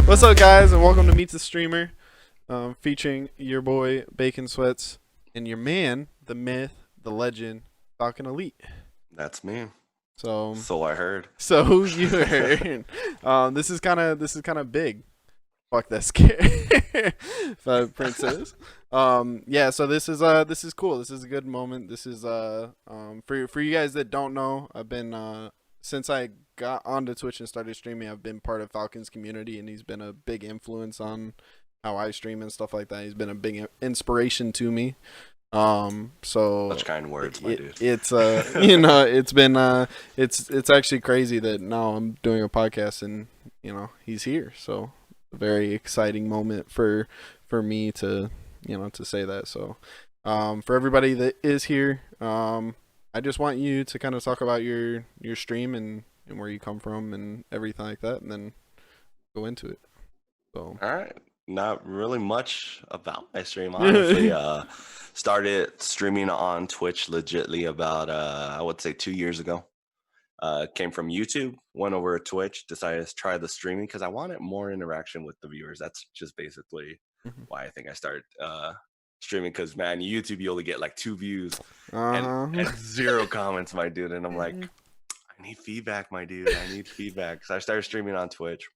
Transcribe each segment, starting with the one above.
What's up, guys, and welcome to Meet the Streamer, featuring your boy Bacon Sweats and your man, the myth, the legend, Falcon Elite. That's me. So, So I heard. so you heard. This is kind of big. Fuck that scare, princess. Yeah. So this is cool. This is a good moment. This is for you guys that don't know, I've been since I got onto Twitch and started streaming, I've been part of Falcon's community, and he's been a big influence on how I stream and stuff like that. He's been a big inspiration to me. So Such kind words, my dude. it's it's actually crazy that now I'm doing a podcast and he's here. So a very exciting moment for me to to say that. So for everybody that is here, I just want you to kind of talk about your stream and where you come from and everything like that, and then go into it. So All right. Not really much about my stream, honestly. Started streaming on Twitch legitly about I would say 2 years ago. Came from YouTube, went over to Twitch, decided to try the streaming because I wanted more interaction with the viewers. That's just basically why I think I started streaming. Because man, YouTube you only get like 2 views and 0 comments, my dude. And I'm like, I need feedback, my dude. I need feedback. So I started streaming on Twitch.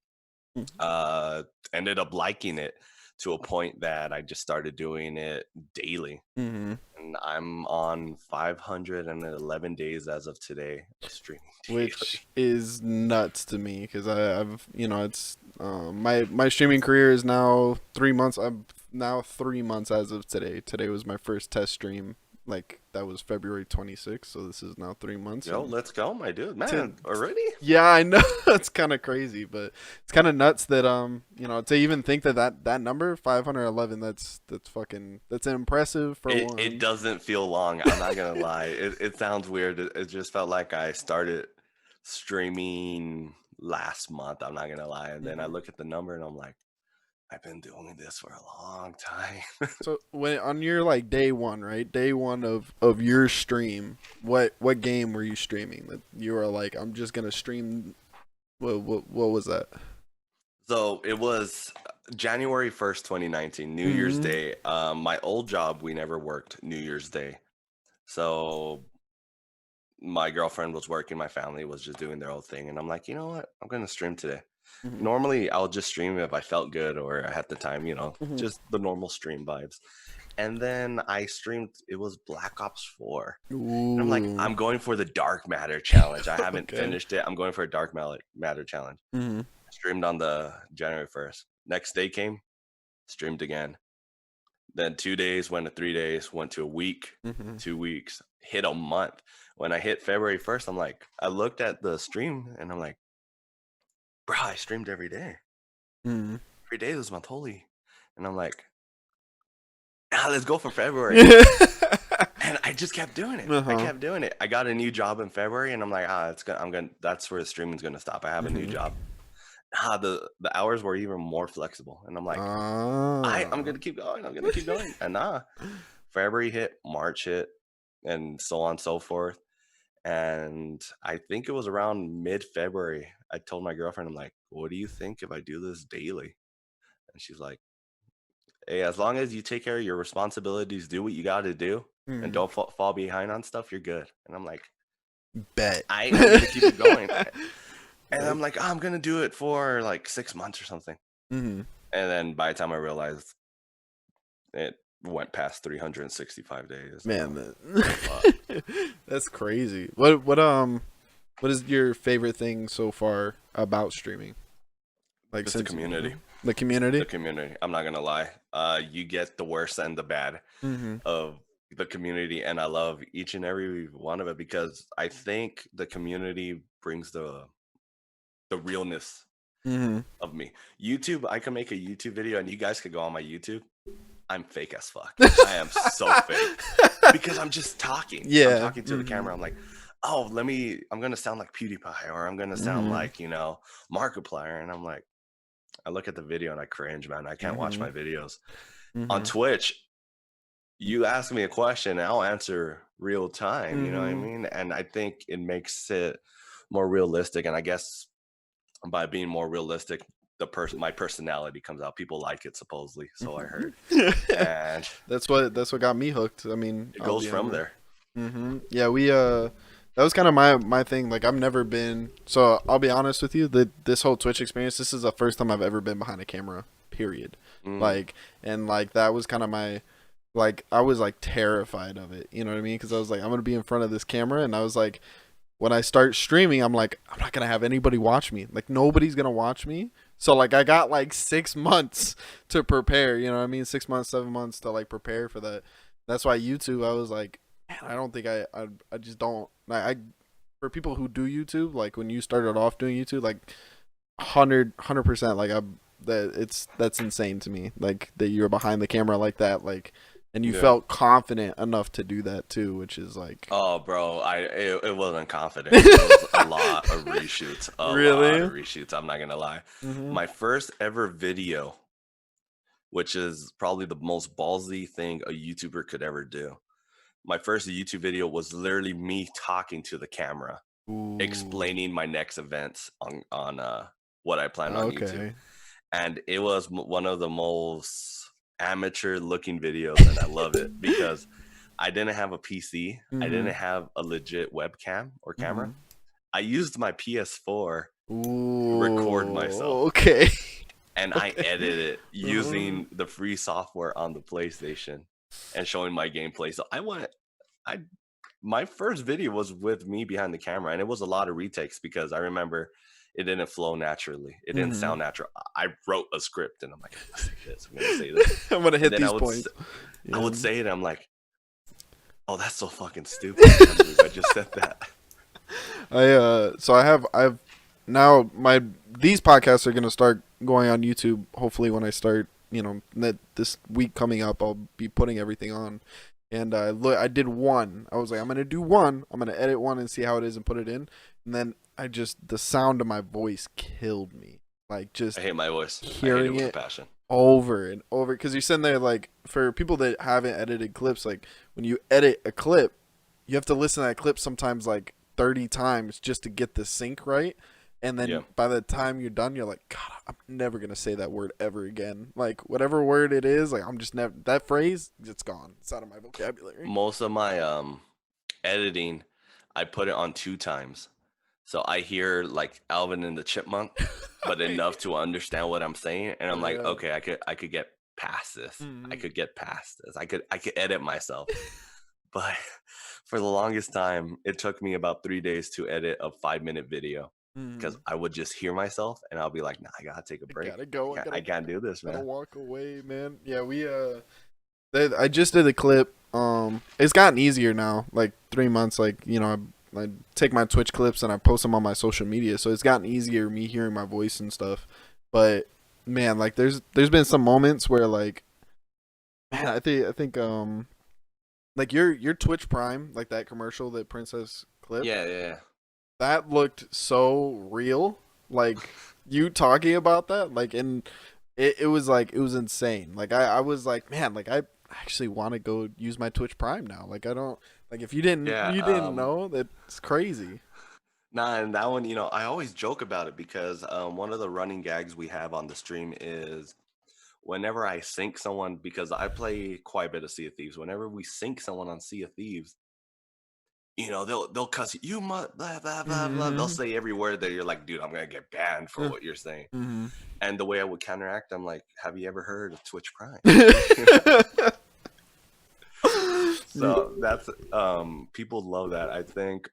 Ended up liking it to a point that I just started doing it daily. And I'm on 511 days as of today of streaming daily. Which is nuts to me because I've it's my streaming career is now 3 months. I'm now 3 months as of today. Today was my first test stream. Like that was February 26th, so this is now 3 months. Yo, let's go, my dude. Man, already? Yeah, I know. It's kind of crazy, but it's kind of nuts that to even think that number 511, that's impressive for one. It doesn't feel long. I'm not gonna lie. It sounds weird. It just felt like I started streaming last month. I'm not gonna lie. And then I look at the number and I'm like, I've been doing this for a long time. So when on your like day one, right? Day one of your stream, what game were you streaming? That you were like, I'm just gonna stream. What was that? So it was January 1st, 2019, New Year's Day. My old job, we never worked New Year's Day. So my girlfriend was working, my family was just doing their own thing. And I'm like, you know what? I'm gonna stream today. Normally I'll just stream if I felt good or I had the time, just the normal stream vibes. And then I streamed, it was Black Ops 4. And I'm like, I'm going for the Dark Matter challenge. I haven't finished it. I'm going for a Dark Matter challenge. Streamed on the January 1st. Next day came, streamed again. Then 2 days, went to 3 days, went to a week, 2 weeks, hit a month. When I hit February 1st, I'm like, I looked at the stream and I'm like, bro, I streamed every day. Every day this month, holy. And I'm like, let's go for February. And I just kept doing it. I kept doing it. I got a new job in February and I'm like, that's where the streaming's gonna stop. I have a new job. The hours were even more flexible. And I'm like, I'm gonna keep going. I'm gonna keep going. And February hit, March hit, and so on and so forth. And I think it was around mid-February, I told my girlfriend, I'm like, what do you think if I do this daily? And she's like, hey, as long as you take care of your responsibilities, do what you got to do, and don't fall behind on stuff, you're good. And I'm like, bet. I'm going to keep it going. And I'm like, I'm going to do it for like 6 months or something. And then by the time I realized it went past 365 days. Man, that's crazy. What is your favorite thing so far about streaming? Like just the community. The community? The community. I'm not gonna lie. You get the worst and the bad of the community, and I love each and every one of it because I think the community brings the realness of me. YouTube, I can make a YouTube video and you guys could go on my YouTube. I'm fake as fuck. I am so fake because I'm just talking. Yeah. I'm talking to the camera. I'm like, oh, I'm going to sound like PewDiePie or I'm going to sound like, Markiplier. And I'm like, I look at the video and I cringe, man. I can't watch my videos. On Twitch, you ask me a question and I'll answer real time. You know what I mean? And I think it makes it more realistic. And I guess by being more realistic, my personality comes out. People like it supposedly, so I heard, and That's what got me hooked. I mean, it I'll goes be from honest. there. Yeah, we that was kind of my thing. Like I've never been. So I'll be honest with you. That this whole Twitch experience. This is the first time I've ever been behind a camera. Period. Mm, Like and like that was kind of my like I was like terrified of it. You know what I mean? Because I was like I'm gonna be in front of this camera, and I was like when I start streaming, I'm like I'm not gonna have anybody watch me. Like nobody's gonna watch me. So like I got like 6 months to prepare. You know what I mean? 6 months, 7 months to like prepare for that. That's why YouTube. I was like man, I don't think I just don't I for people who do YouTube, like when you started off doing YouTube, like 100% like I that's insane to me. Like that you're behind the camera like that, like and you yeah. felt confident enough to do that too, which is like Oh, bro, it wasn't confident. It was a lot of reshoots, a lot really. of reshoots. I'm not gonna lie. Mhm. My first ever video, which is probably the most ballsy thing a YouTuber could ever do. My first YouTube video was literally me talking to the camera, Ooh. explaining my next events on what I planned on YouTube, Okay. and it was one of the most amateur looking videos, and I love it because I didn't have a PC, I didn't Mhm. have a legit webcam or camera. Mhm. I used my PS4 to record myself, Ooh. Okay. and I Okay. edited it Uh-huh. using the free software on the PlayStation and showing my gameplay. So I my first video was with me behind the camera, and it was a lot of retakes because I remember it didn't flow naturally. It didn't Mhm. sound natural. I wrote a script, and I'm like, I'm gonna say this, I'm gonna say this, I'm gonna and hit then these points. I Yeah. would say it. I'm like, oh, that's so fucking stupid. I can't believe I just said that. So I've now my these podcasts are gonna start going on YouTube. Hopefully, when I start, this week coming up, I'll be putting everything on. And I did one. I was like, I'm gonna do one. I'm gonna edit one and see how it is and put it in. And then the sound of my voice killed me. Like I just hate my voice. I hate it hearing with a it passion. over and over because you're sitting there like for people that haven't edited clips, like when you edit a clip you have to listen to that clip sometimes like 30 times just to get the sync right, and Yeah. then by the time you're done you're like god I'm never gonna say that word ever again, like whatever word it is, like I'm just never that phrase, it's gone, it's out of my vocabulary. Most of my editing, I put it on 2 times. So I hear like Alvin and the Chipmunk, but enough to understand what I'm saying. And I'm like, Yeah. okay, I could get past this. I Mhm. could get past this. I could edit myself. But for the longest time, it took me about 3 days to edit a 5-minute video because Mhm. I would just hear myself and I'll be like, nah, I gotta take a I break. gotta go. I I gotta can't do this, gotta man. walk away, man. Yeah, I just did a clip. It's gotten easier now. Like 3 months. Like I take my Twitch clips and I post them on my social media, so it's gotten easier me hearing my voice and stuff. But man, like there's been some moments where like man, I think like your Twitch Prime, like that commercial that Princess clipped, Yeah, yeah, that looked so real. Like you talking about that, like and it was like it was insane. Like I was like, man, like I actually want to go use my Twitch Prime now. Like I don't like if yeah. you didn't know, that's crazy. Nah, and that one, I always joke about it because one of the running gags we have on the stream is whenever I sync someone, because I play quite a bit of Sea of Thieves. Whenever we sync someone on Sea of Thieves, they'll cuss you, blah blah blah blah. They'll Mhm. say every word that you're like, dude, I'm gonna get banned for Uh, what you're saying. Mhm. And the way I would counteract, I'm like, have you ever heard of Twitch Prime? So that's people love that. I think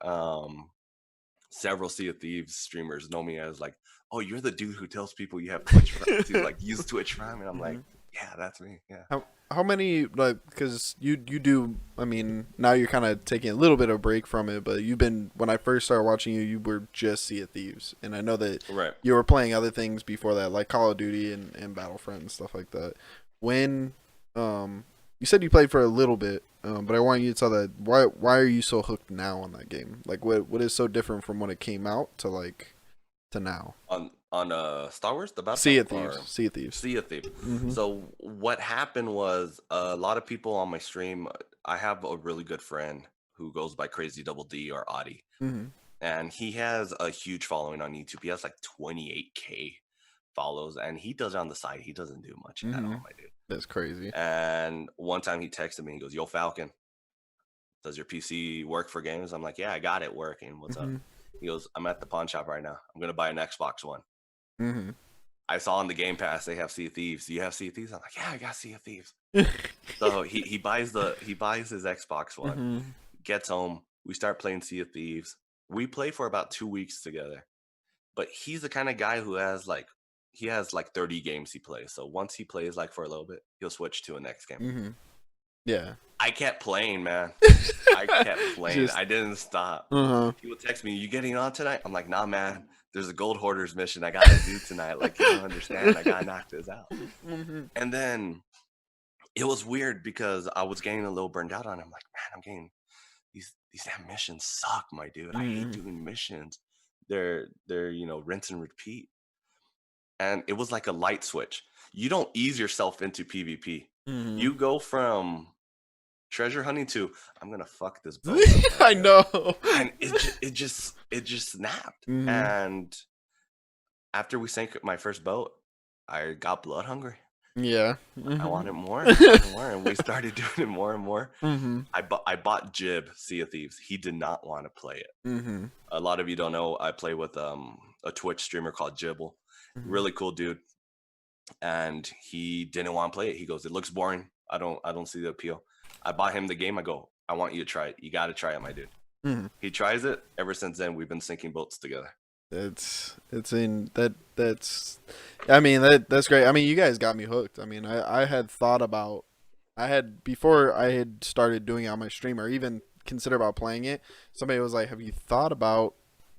several Sea of Thieves streamers know me as like, oh, you're the dude who tells people you have Twitch to like use Twitch Prime, and I'm like, Mhm. yeah, that's me. Yeah. How many like because you do, I mean now you're kind of taking a little bit of a break from it, but you've been when I first started watching you were just Sea of Thieves, and I know that Right. you were playing other things before that like Call of Duty and Battlefront and stuff like that. When you said you played for a little bit, but I want you to tell that why are you so hooked now on that game? Like what is so different from when it came out to like to now? On Star Wars, the Sea Battlefront, of Thieves, or Sea of Thieves. Sea of Thieves. Mhm. So what happened was a lot of people on my stream. I have a really good friend who goes by Crazy Double D or Audie, Mhm. and he has a huge following on YouTube. He has like 28K follows, and he does it on the side. He doesn't do much at all, my dude. That's crazy. And one time he texted me and goes, "Yo, Falcon, does your PC work for games?" I'm like, "Yeah, I got it working. What's up?" He goes, "I'm at the pawn shop right now. I'm gonna buy an Xbox One." I saw on the Game Pass they have Sea of Thieves. Do you have Sea of Thieves? I'm like, "Yeah, I got Sea of Thieves." So he buys his Xbox One, gets home. We start playing Sea of Thieves. We play for about 2 weeks together. But he's the kind of guy who has like 30 games he plays. So once he plays like for a little bit, he'll switch to a next game. Yeah. I kept playing, man. I kept playing. I didn't stop. People text me, "You getting on tonight?" I'm like, "Nah, man. There's a gold hoarders mission I gotta do tonight. Like, you don't understand. I gotta knock this out." And then it was weird because I was getting a little burned out on it. I'm like, "Man, I'm getting these damn missions suck, my dude. I hate doing missions. They're rinse and repeat." And it was like a light switch. You don't ease yourself into PvP. You go from treasure hunting to I'm gonna fuck this boat up. I know. And it just snapped. And after we sank my first boat, I got blood hungry. Yeah. I wanted more. And we started doing it more and more. I bought Jib Sea of Thieves. He did not want to play it. A lot of you don't know I play with a Twitch streamer called Jibble. Really cool dude. And he didn't want to play it. He goes, "It looks boring. I don't see the appeal." I bought him the game. I go, "I want you to try it. You got to try it, my dude." He tries it. Ever since then, we've been sinking boats together. That's great. I mean, you guys got me hooked. I mean, I had thought about, before I had started doing it on my stream or even consider about playing it, somebody was like, "Have you thought about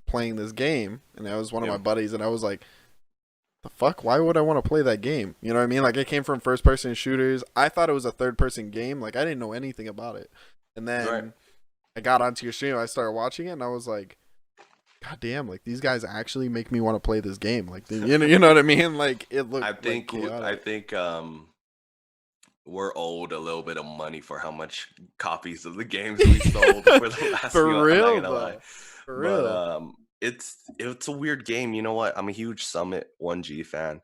playing this game?" And that was one of my buddies, and I was like, "The fuck? Why would I want to play that game?" You know what I mean? Like, it came from first person shooters. I thought it was a third person game. Like, I didn't know anything about it. And then I got onto your stream, I started watching it, and I was like, "God damn, like, these guys actually make me want to play this game." Like, you know what I mean? Like, it looked I think like we're owed a little bit of money for how much copies of the games we sold for the last For few. real, I'm not gonna though. lie. For real. But it's a weird game. You know what? I'm a huge Summit 1G fan.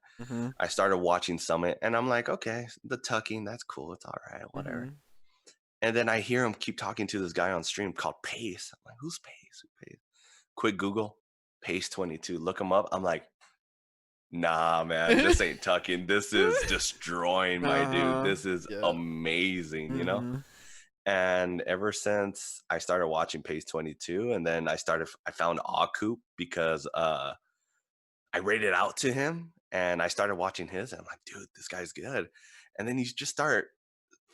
I started watching Summit, and I'm like, okay, the tucking, that's cool. It's all right, whatever. And then I hear him keep talking to this guy on stream called Pace. I'm like, "Who's Pace? Who's Pace?" Quick Google, Pace 22. Look him up. I'm like, "Nah, man, this ain't tucking. This is destroying, my dude. This is amazing, you know?" And ever since I started watching Pace 22, and then I found Coop because I rated out to him, and I started watching his, and I'm like, "Dude, this guy's good." And then you just start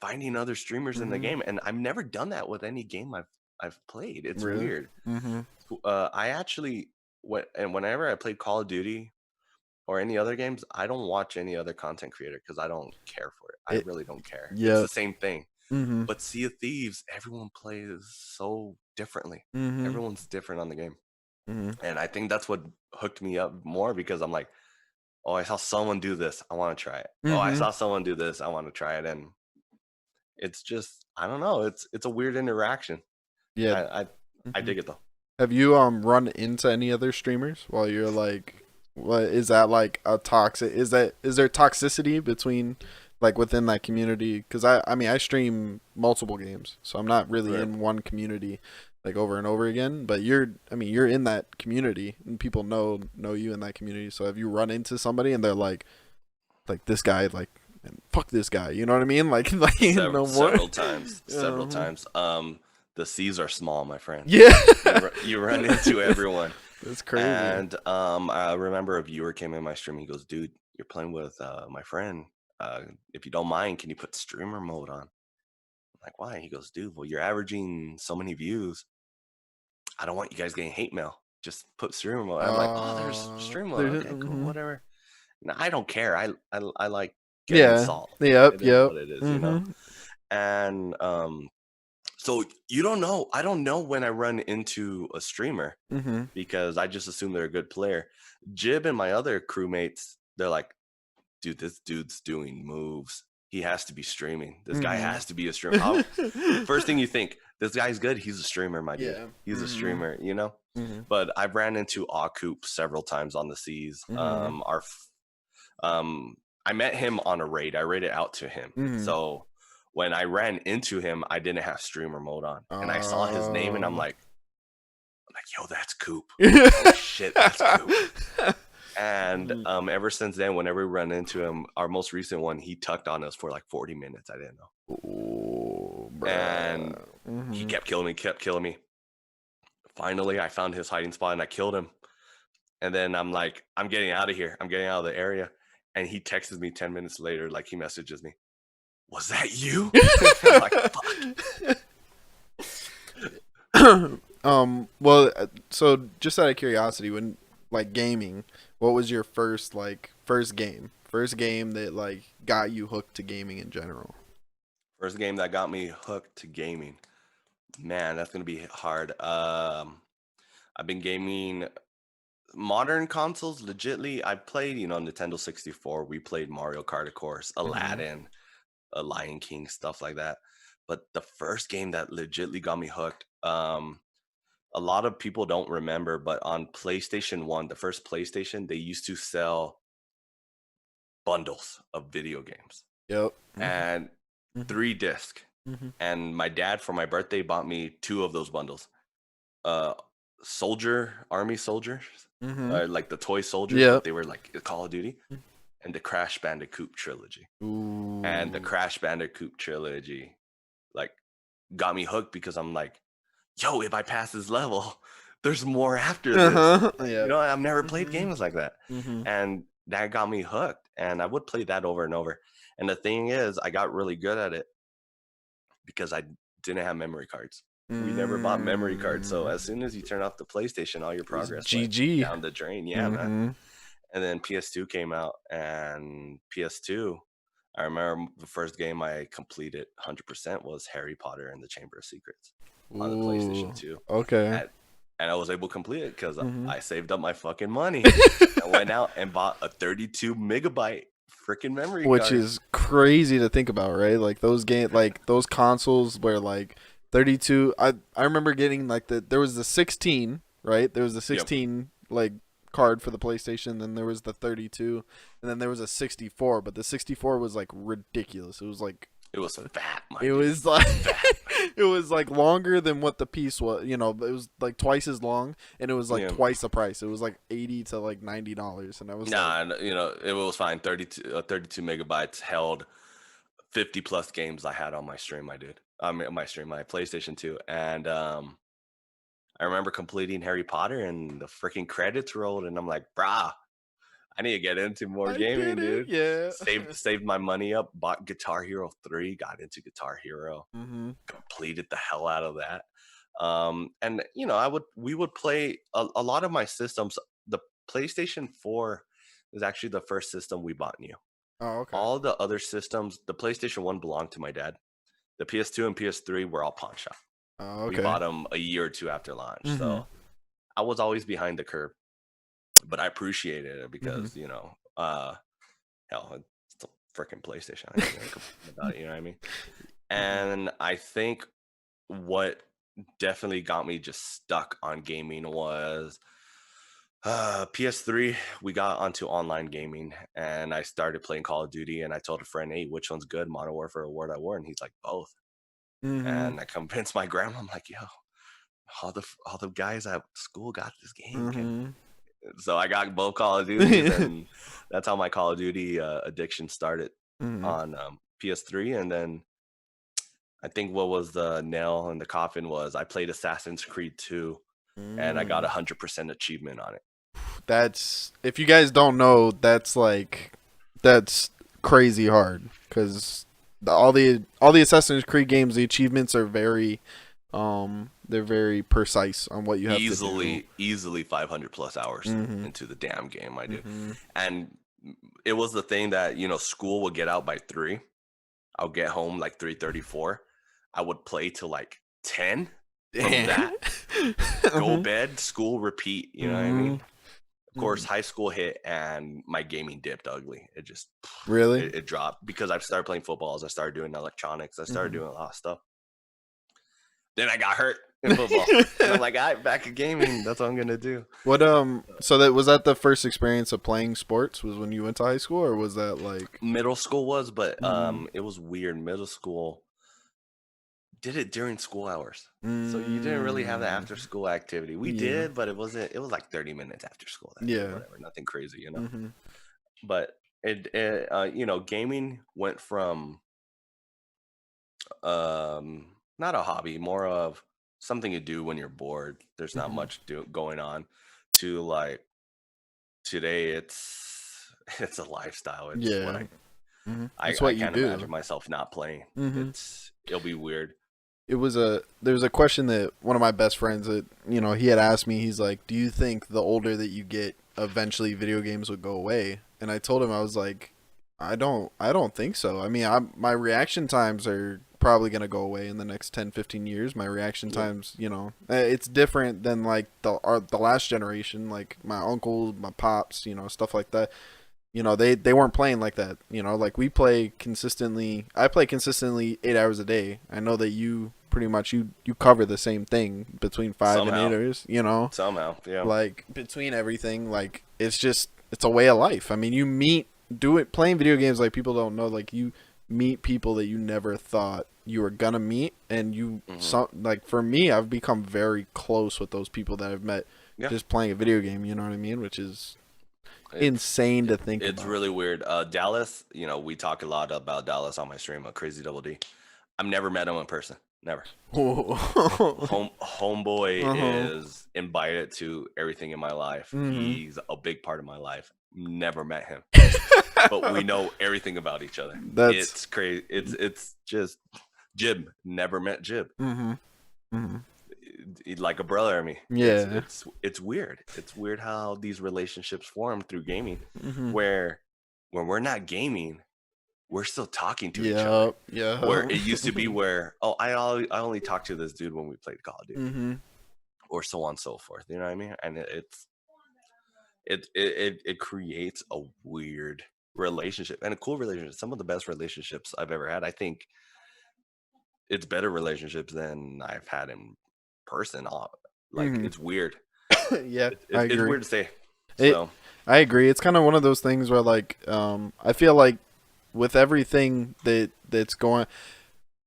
finding other streamers in the game, and I've never done that with any game I've played. It's weird. I actually whenever I played Call of Duty or any other games, I don't watch any other content creator because I don't care for it. I really don't care. It's the same thing. But Sea of Thieves, everyone plays so differently. Everyone's different on the game. And I think that's what hooked me up more because I'm like, "Oh, I saw someone do this. I want to try it. Oh, I saw someone do this. I want to try it." And it's just, I don't know. It's a weird interaction. Yeah. I dig it though. Have you run into any other streamers while you're like, what is that like a toxic? Is there toxicity between like within that community? Because I mean I stream multiple games, so I'm not really in one community like over and over again. But you're in that community, and people know you in that community. So have you run into somebody and they're like this guy, like, and fuck this guy, you know what I mean? Like no more. Several times. The seas are small, my friend. Yeah. You run into everyone. That's crazy. And I remember a viewer came in my stream. He goes, "Dude, you're playing with my friend. If you don't mind, can you put streamer mode on?" I'm like, "Why?" He goes, "Dude, well, you're averaging so many views. I don't want you guys getting hate mail. Just put streamer mode." I'm like, "Oh, there's streamer mode. Okay, cool, whatever." No, I don't care. I like getting salt. Yep. What it is, you know. And so you don't know. I don't know when I run into a streamer because I just assume they're a good player. Jib and my other crewmates, they're like, "Dude, this dude's doing moves. He has to be streaming. This guy has to be a streamer." First thing you think, this guy's good. He's a streamer, my dude. He's a streamer, you know. But I've ran into Coop several times on the seas. I met him on a raid. I raided out to him. Mm-hmm. So when I ran into him, I didn't have streamer mode on, and I saw his name, and I'm like, yo, that's Coop. Oh shit, that's Coop. And ever since then, whenever we run into him, our most recent one, he tucked on us for like 40 minutes. I didn't know. Ooh, And he kept killing me. Finally, I found his hiding spot and I killed him. And then I'm like, I'm getting out of here. I'm getting out of the area. And he texts me 10 minutes later, like he messages me, was that you? I'm like, fuck. Well, so just out of curiosity, when like gaming, what was your first game that like got you hooked to gaming in general? First game that got me hooked to gaming. Man, that's gonna be hard. I've been gaming modern consoles. Legitly, I played, Nintendo 64. We played Mario Kart, of course, Aladdin, Lion King, stuff like that. But the first game that legitly got me hooked, a lot of people don't remember, but on PlayStation 1, the first PlayStation, they used to sell bundles of video games. Yep. And 3 disc. And my dad, for my birthday, bought me 2 of those bundles. Army soldiers, like the toy soldiers, but they were like Call of Duty, and the Crash Bandicoot trilogy. Ooh. And the Crash Bandicoot trilogy, like, got me hooked because I'm like, yo, if I pass this level, there's more after this. I've never played games like that. And that got me hooked. And I would play that over and over. And the thing is, I got really good at it because I didn't have memory cards. We never bought memory cards. So as soon as you turn off the PlayStation, all your progress went down the drain. Yeah, man. And then PS2 came out, and PS2, I remember the first game I completed 100% was Harry Potter and the Chamber of Secrets on the PlayStation 2. Okay. And I was able to complete it because I saved up my fucking money and went out and bought a 32 megabyte freaking memory card. Which is crazy to think about, right? Like those those consoles where like 32. I remember getting like there was the 16, right? There was the 16 like card for the PlayStation, then there was the 32, and then there was a 64, but the 64 was like ridiculous. It was fat. It was like it was like longer than what the piece was. It was like twice as long, and it was like twice the price. It was like $80 to like $90, and I was it was fine. 32 megabytes held 50 plus games I had on my stream. My PlayStation 2, and I remember completing Harry Potter, and the freaking credits rolled, and I'm like, brah, I need to get into more gaming, dude. Yeah. Saved my money up, bought Guitar Hero 3, got into Guitar Hero, completed the hell out of that. And we would play a lot of my systems. The PlayStation 4 was actually the first system we bought new. Oh, okay. All the other systems, the PlayStation 1 belonged to my dad. The PS2 and PS3 were all pawn shop. Oh, okay. We bought them a year or two after launch. So I was always behind the curve, but I appreciated it because, hell, it's a freaking PlayStation. I can't complain about it, you know what I mean? And I think what definitely got me just stuck on gaming was PS3. We got onto online gaming, and I started playing Call of Duty, and I told a friend, hey, which one's good, Modern Warfare or World at War? And he's like, both. And I convinced my grandma. I'm like, yo, all the guys at school got this game. So I got both Call of Duties, and that's how my Call of Duty addiction started on PS3. And then I think what was the nail in the coffin was I played Assassin's Creed 2, and I got 100% achievement on it. That's, if you guys don't know, that's crazy hard, because all the Assassin's Creed games, the achievements are very they're very precise on what you have to do. Easily 500 plus hours into the damn game, I do. And it was the thing that, school would get out by 3. I'll get home like 3:34. I would play till like 10. From that, go bed, school, repeat. You know what I mean? Of course, high school hit, and my gaming dipped ugly. It just really it dropped because I started playing footballs. I started doing electronics. I started doing a lot of stuff. Then I got hurt. in football. And I'm like, all right, back to gaming. That's what I'm gonna do. What so that was that the first experience of playing sports was when you went to high school, or was that like Middle school was, but it was weird. Middle school did it during school hours. So you didn't really have the after school activity. We did, but it was like 30 minutes after school. Whatever, nothing crazy, you know. But gaming went from not a hobby, more of something you do when you're bored. There's not much going on, to like today it's a lifestyle. It's what I can't imagine myself not playing. It'll be weird. There was a question that one of my best friends that he had asked me. He's like, do you think the older that you get, eventually video games would go away? And I told him, I was like, I don't think so. I mean, my reaction times are probably going to go away in the next 10-15 years. My reaction times, it's different than like the last generation, like my uncles, my pops, stuff like that. They weren't playing like that. Like we play consistently. I play consistently 8 hours a day. I know that you pretty much you cover the same thing between 5 and 8 hours. Somehow, yeah. Like between everything, like it's a way of life. I mean, playing video games, like people don't know, like you meet people that you never thought you were gonna meet, and like for me, I've become very close with those people that I've met just playing a video game. You know what I mean? Which is insane to think it's about. really weird. Dallas, we talk a lot about Dallas on my stream, Crazy Double D. I've never met him in person. Never. Homeboy is invited to everything in my life. He's a big part of my life. Never met him. But we know everything about each other. It's crazy. It's just Jib. Never met Jib. He's like a brother to me. Yeah. It's weird. It's weird how these relationships form through gaming, where when we're not gaming, we're still talking to each other. Yeah. Where it used to be where, I only talk to this dude when we played Call of Duty, or so on and so forth. You know what I mean? And it creates a weird relationship and a cool relationship. Some of the best relationships I've ever had. I think it's better relationships than I've had in person. Like it's weird. Yeah, it's weird to say. I agree. It's kind of one of those things where like I feel like with everything that's going,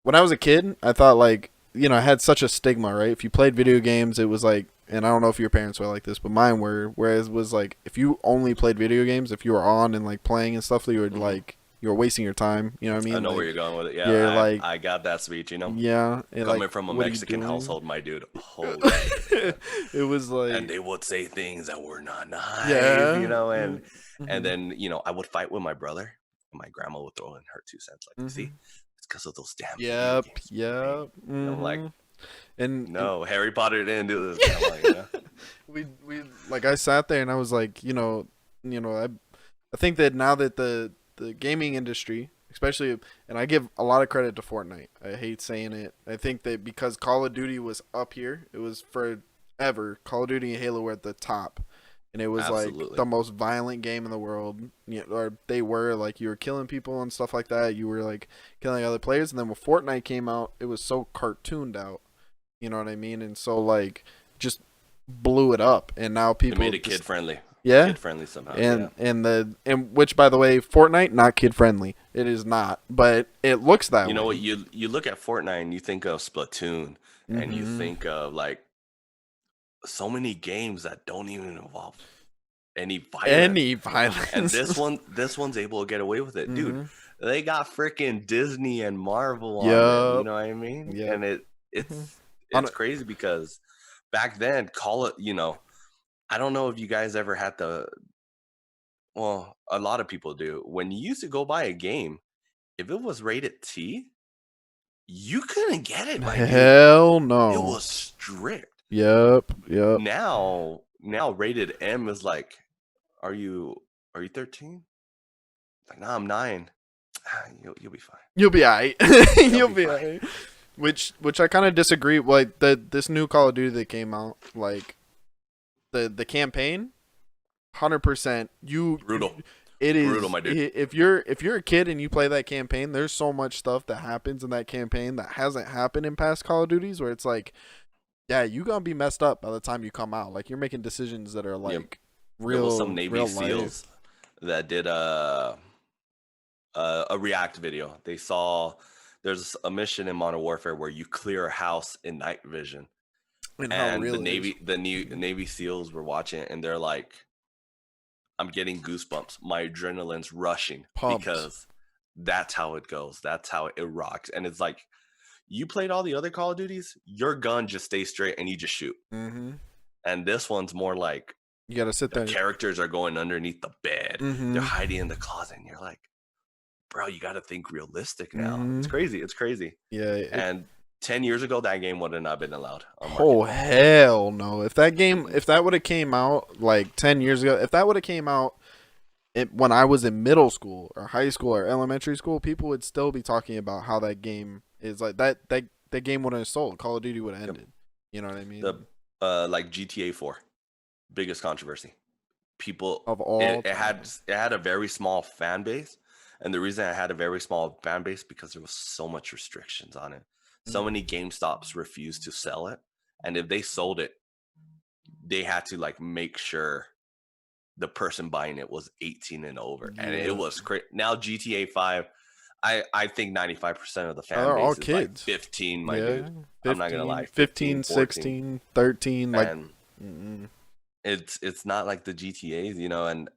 when I was a kid, I thought like I had such a stigma, right? If you played video games, it was like, and I don't know if your parents were like this, but mine were, whereas it was like if you only played video games, if you were on and like playing and stuff, you were like you were wasting your time. You know what I mean? I know like, where you're going with it. Yeah, like, I got that speech. Yeah, coming from a Mexican household, my dude. Holy it was like, and they would say things that were not nice. Yeah, and then I would fight with my brother, and my grandma would throw in her 2 cents. Like, see, it's because of those damn. Yep. I'm like, and no, Harry Potter didn't do this. I'm like, we like I sat there and I was like, I think that now that the gaming industry, especially, and I give a lot of credit to Fortnite. I hate saying it. I think that because Call of Duty was up here, it was forever. Call of Duty and Halo were at the top, and it was like the most violent game in the world. Or they were like, you were killing people and stuff like that. You were like killing other players, and then when Fortnite came out, it was so cartooned out. You know what I mean? And so like just blew it up, and now people made it kid friendly. Yeah, kid friendly somehow. And which, by the way, Fortnite not kid friendly. It is not, but it looks that way. You know what? You look at Fortnite and you think of Splatoon, and you think of like so many games that don't even involve any violence. And this one's able to get away with it, dude. They got freaking Disney and Marvel on it. You know what I mean? Yeah. And it's crazy because back then, I don't know if you guys ever had well, a lot of people do. When you used to go buy a game, if it was rated T, you couldn't get it. Hell no. It was strict. Yep. Now rated M is like, are you 13? Like, nah, I'm 9. You'll be fine. You'll be alright. You'll be alright. Which I kind of disagree. Like this new Call of Duty that came out, like the campaign, 100%. Brutal. It is brutal, my dude. If you're a kid and you play that campaign, there's so much stuff that happens in that campaign that hasn't happened in past Call of Duties, where it's like yeah, you gonna be messed up by the time you come out. Like you're making decisions that are Yep. like There was some real Navy real life. SEAls that did a React video. They saw there's a mission in Modern Warfare where you clear a house in night vision, And how and real it is. The new Navy SEAls were watching it, and they're like, "I'm getting goosebumps. My adrenaline's rushing Pumped. because that's how it goes. That's how it rocks." And it's like, you played all the other Call of Duties, your gun just stays straight and you just shoot. Mm-hmm. And this one's more like You gotta sit the there. characters are going underneath the bed. Mm-hmm. They're hiding in the closet, and you're like, bro, you got to think realistic now. Mm-hmm. It's crazy. It's crazy. Yeah. And 10 years ago, that game would have not been allowed. Oh hell no! If that would have came out like 10 years ago, if that would have came out when I was in middle school or high school or elementary school, people would still be talking about how that game is like that game would have sold. Call of Duty would have ended. You know what I mean? The like GTA 4, biggest controversy. People Of all it had a very small fan base, and the reason I had a very small fan base because there was so much restrictions on it. So many GameStops refused to sell it, and if they sold it, they had to like make sure the person buying it was 18 and over, and it was crazy. Now GTA 5, I think 95% of the fan base all is kids. like 15, my dude. 15, I'm not gonna lie, 15, 14. 16, 13, like and it's not like the GTAs, you know, and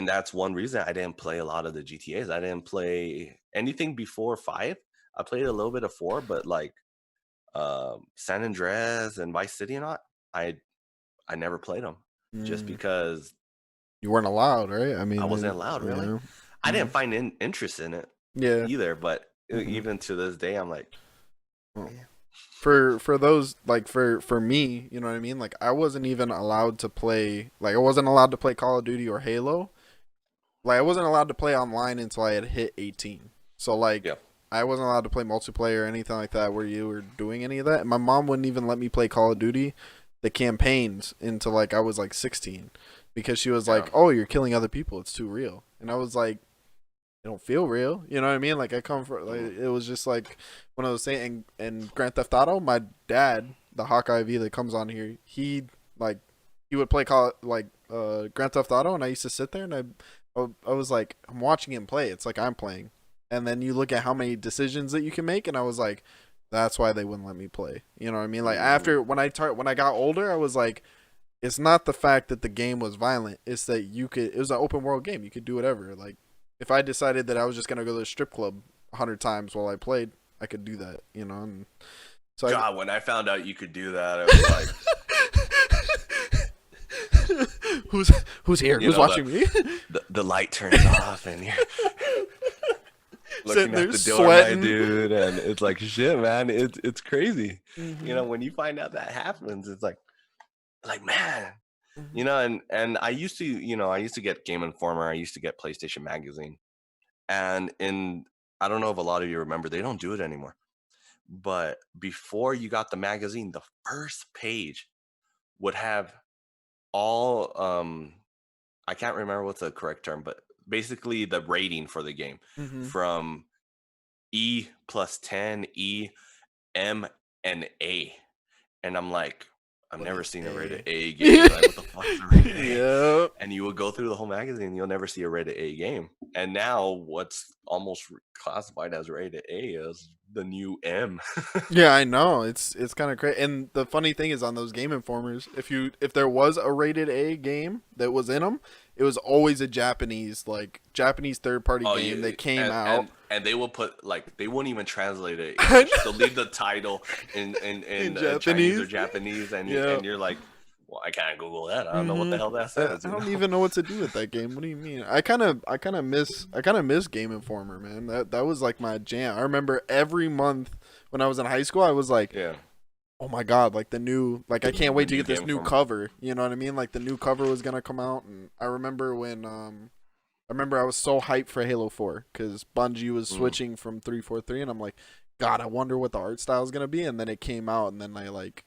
that's one reason I didn't play a lot of the GTAs. I didn't play anything before 5. I played a little bit of 4, but like San Andreas and Vice City and all, I never played them just because you weren't allowed, right? I mean, I wasn't allowed, really. Yeah. I didn't find interest in it either, but even to this day, I'm like, for those, like for me, you know what I mean? Like I wasn't even allowed to play, like I wasn't allowed to play Call of Duty or Halo. Like I wasn't allowed to play online until I had hit 18. So like I wasn't allowed to play multiplayer or anything like that where you were doing any of that. And my mom wouldn't even let me play Call of Duty, the campaigns, until like I was like 16. Because she was like, "Oh, you're killing other people. It's too real." And I was like, "It don't feel real." You know what I mean? Like I come from, like it was just like one of those things. And Grand Theft Auto, my dad, the Hawkeye V that comes on here, he would play Grand Theft Auto, and I used to sit there and I was like, I'm watching him play. It's like I'm playing. And then you look at how many decisions that you can make, and I was like, that's why they wouldn't let me play. You know what I mean? Like after when I got older, I was like, it's not the fact that the game was violent. It's that it was an open world game. You could do whatever. Like, if I decided that I was just going to go to the strip club 100 times while I played, I could do that, you know? And so God, when I found out you could do that, I was like, who's here? Who's watching me? The light turns off and you're looking at the door, sweating. my dude. And it's like, shit, man, it's crazy. You know, when you find out that happens, it's like, man, you know, and I used to get Game Informer. I used to get PlayStation Magazine, and I don't know if a lot of you remember, they don't do it anymore, but before you got the magazine, the first page would have all I can't remember what's the correct term, but basically the rating for the game from E plus 10, E, M, and A. And I'm like, I've never seen a rated A game. Like, what the fuck's a rated A? Yep. And you will go through the whole magazine, you'll never see a rated A game. And now what's almost classified as rated A is the new M. Yeah, I know. It's kind of crazy. And the funny thing is, on those Game Informers, if there was a rated A game that was in them, it was always a Japanese third party game that came out. And they will put, like, they wouldn't even translate it. They'll leave the title in Japanese. Chinese or Japanese, and you're like, well, I can't Google that. I don't know what the hell that says. I don't even know what to do with that game. What do you mean? I kind of miss Game Informer, man. That was like my jam. I remember every month when I was in high school, I was like, oh my god, like the new, like I can't wait to get this new cover. You know what I mean? Like the new cover was gonna come out, and I remember when I was so hyped for Halo 4 because Bungie was switching from 343, and I'm like, God, I wonder what the art style is gonna be. And then it came out, and then I like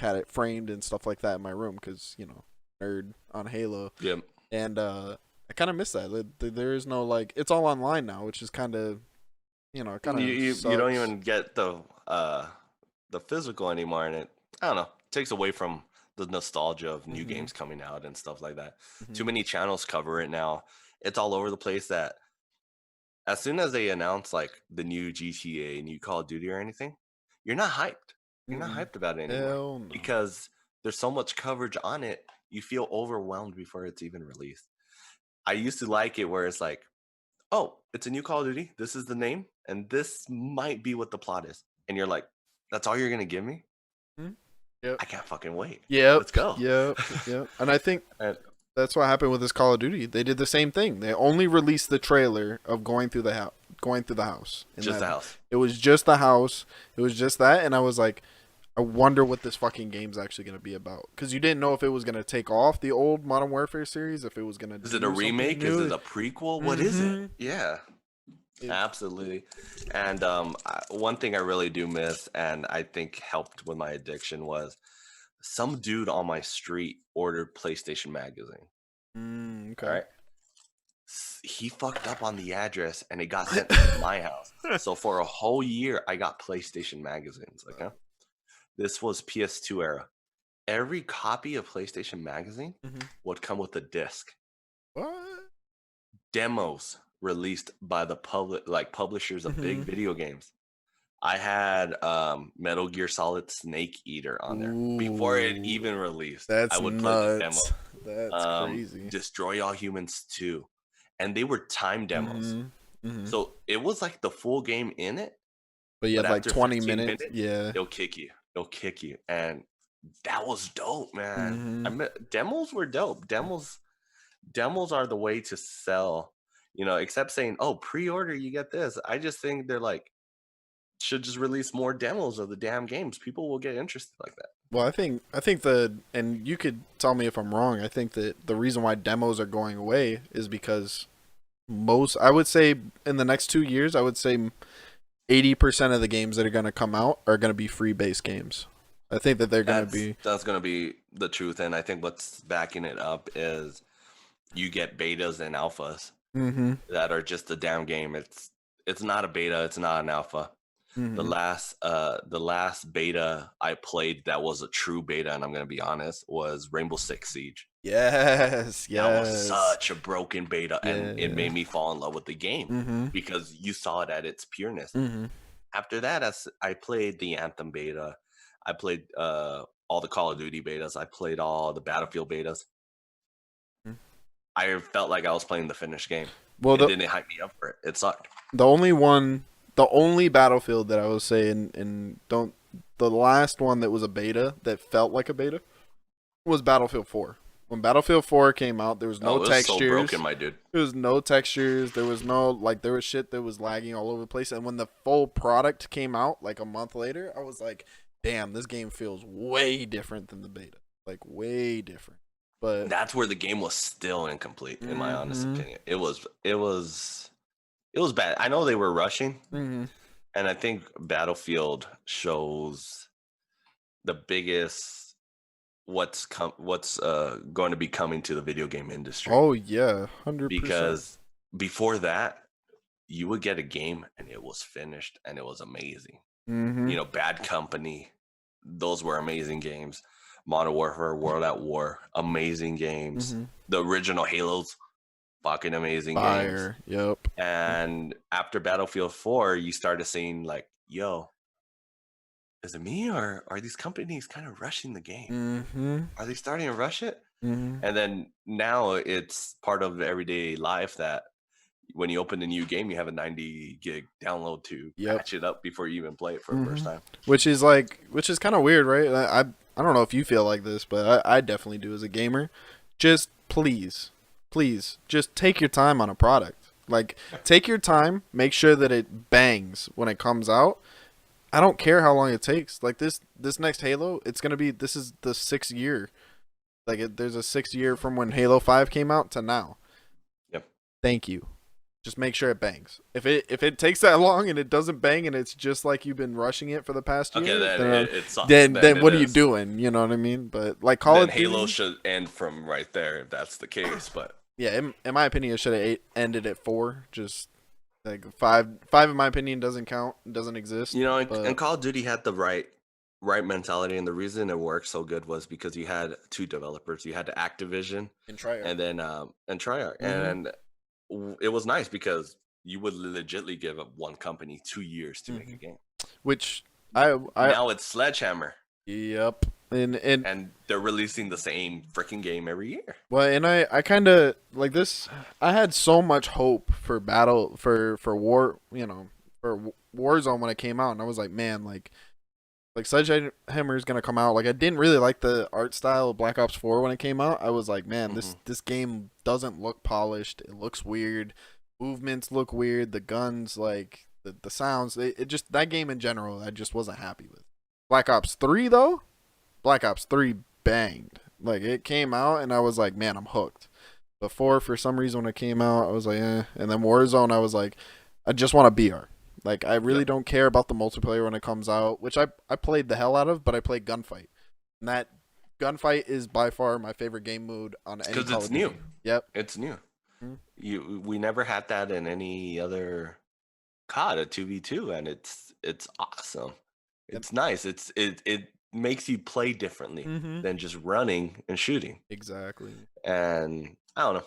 had it framed and stuff like that in my room because, you know, nerd on Halo. Yep. And I kind of miss that. There is no, like, it's all online now, which is kind of, you know, kind of you don't even get the physical anymore, and I don't know. takes away from the nostalgia of new games coming out and stuff like that. Too Mm-hmm. many channels cover it now. It's all over the place that as soon as they announce like the new GTA, new Call of Duty or anything, you're not hyped. You're not hyped about it anymore Hell no. because there's so much coverage on it. You feel overwhelmed before it's even released. I used to like it where it's like, oh, it's a new Call of Duty. This is the name, and this might be what the plot is. And you're like, that's all you're gonna give me? Yep. I can't fucking wait. Yep. Let's go. Yep. And I think And that's what happened with this Call of Duty. They did the same thing. They only released the trailer of going through the house. And just the house. It was just the house. It was just that, and I was like, I wonder what this fucking game's actually gonna be about. Because you didn't know if it was gonna take off the old Modern Warfare series, if it was gonna. Is it a remake? Is it a prequel? What is it? Yeah. Absolutely. And one thing I really do miss, and I think helped with my addiction, was some dude on my street ordered PlayStation Magazine. Okay. All right. He fucked up on the address and it got sent to my house. So for a whole year, I got PlayStation magazines. Okay. This was PS2 era. Every copy of PlayStation Magazine would come with a disc. What? Demos released by the publishers of big video games. I had Metal Gear Solid Snake Eater on there before it even released. That's I would nuts. play the demo. That's crazy. Destroy All Humans 2. And they were time demos. So it was like the full game in it. But you had like 20 minutes. Yeah. They'll kick you. And that was dope, man. Demos were dope. Demos are the way to sell, except saying, oh, pre-order, you get this. I just think they're like, should just release more demos of the damn games. People will get interested like that. Well, I think and you could tell me if I'm wrong, I think that the reason why demos are going away is because I would say in the next 2 years, I would say 80% of the games that are going to come out are going to be free-based games. I think that they're going to be... That's going to be the truth, and I think what's backing it up is you get betas and alphas that are just a damn game. It's not a beta, it's not an alpha. The last beta I played that was a true beta, and I'm gonna be honest, was Rainbow Six Siege. Yes. That was such a broken beta, and it made me fall in love with the game because you saw it at its pureness. After that, as I played the Anthem beta, I played all the Call of Duty betas, I played all the Battlefield betas. I felt like I was playing the finished game. Well, it didn't hype me up for it. It sucked. The only Battlefield that I would say, the last one that was a beta that felt like a beta was Battlefield 4. When Battlefield 4 came out, there was no textures. So broken, my dude. There was no textures. There was no there was shit that was lagging all over the place. And when the full product came out, like a month later, I was like, "Damn, this game feels way different than the beta. Like way different." But that's where the game was still incomplete, in my honest opinion. It was bad. I know they were rushing, and I think Battlefield shows the biggest what's going to be coming to the video game industry. Oh yeah, 100%. Because before that, you would get a game and it was finished and it was amazing. Bad Company, those were amazing games. Modern Warfare, World at War, amazing games. The original Halos, fucking amazing games. Yep. And after Battlefield 4, you started seeing like, yo, is it me or are these companies kind of rushing the game? Are they starting to rush it? And then now it's part of everyday life that when you open a new game, you have a 90 gig download to patch it up before you even play it for the first time. Which is kind of weird, right? I don't know if you feel like this, but I definitely do as a gamer. Just please, just take your time on a product. Like, take your time, make sure that it bangs when it comes out. I don't care how long it takes. Like, this next Halo, this is the 6th year. Like, there's a 6th year from when Halo 5 came out to now. Yep. Thank you. Just make sure it bangs. If it takes that long and it doesn't bang and it's just like you've been rushing it for the past year, then what are you doing? You know what I mean? But like Call of Duty, Halo should end from right there if that's the case. But yeah, in my opinion, it should have ended at 4. Just like 5, in my opinion, doesn't count, doesn't exist. And Call of Duty had the right right mentality, and the reason it worked so good was because you had two developers. You had Activision And try it. and then and Treyarch, and it was nice because you would legitly give up one company 2 years to make a game. Which I Now it's Sledgehammer, yep. And and they're releasing the same freaking game every year. well, and I kind of like this. I had so much hope for war, for Warzone when it came out, and I was like, man, like Sledgehammer is gonna come out. Like I didn't really like the art style of Black Ops 4 when it came out. I was like, man, this game doesn't look polished. It looks weird. Movements look weird. The guns, like the sounds, it just that game in general, I just wasn't happy with. Black Ops 3 though, Black Ops 3 banged. Like it came out and I was like, man, I'm hooked. Before, for some reason, when it came out, I was like, eh. And then Warzone, I was like, I just want a BR. Like I really don't care about the multiplayer when it comes out, which I played the hell out of, but I played Gunfight. And that Gunfight is by far my favorite game mode on any Because Call it's of Duty. new. Yep. It's new. Mhm. We never had that in any other COD, a 2v2, and it's awesome. It's nice. It makes you play differently than just running and shooting. Exactly. And I don't know.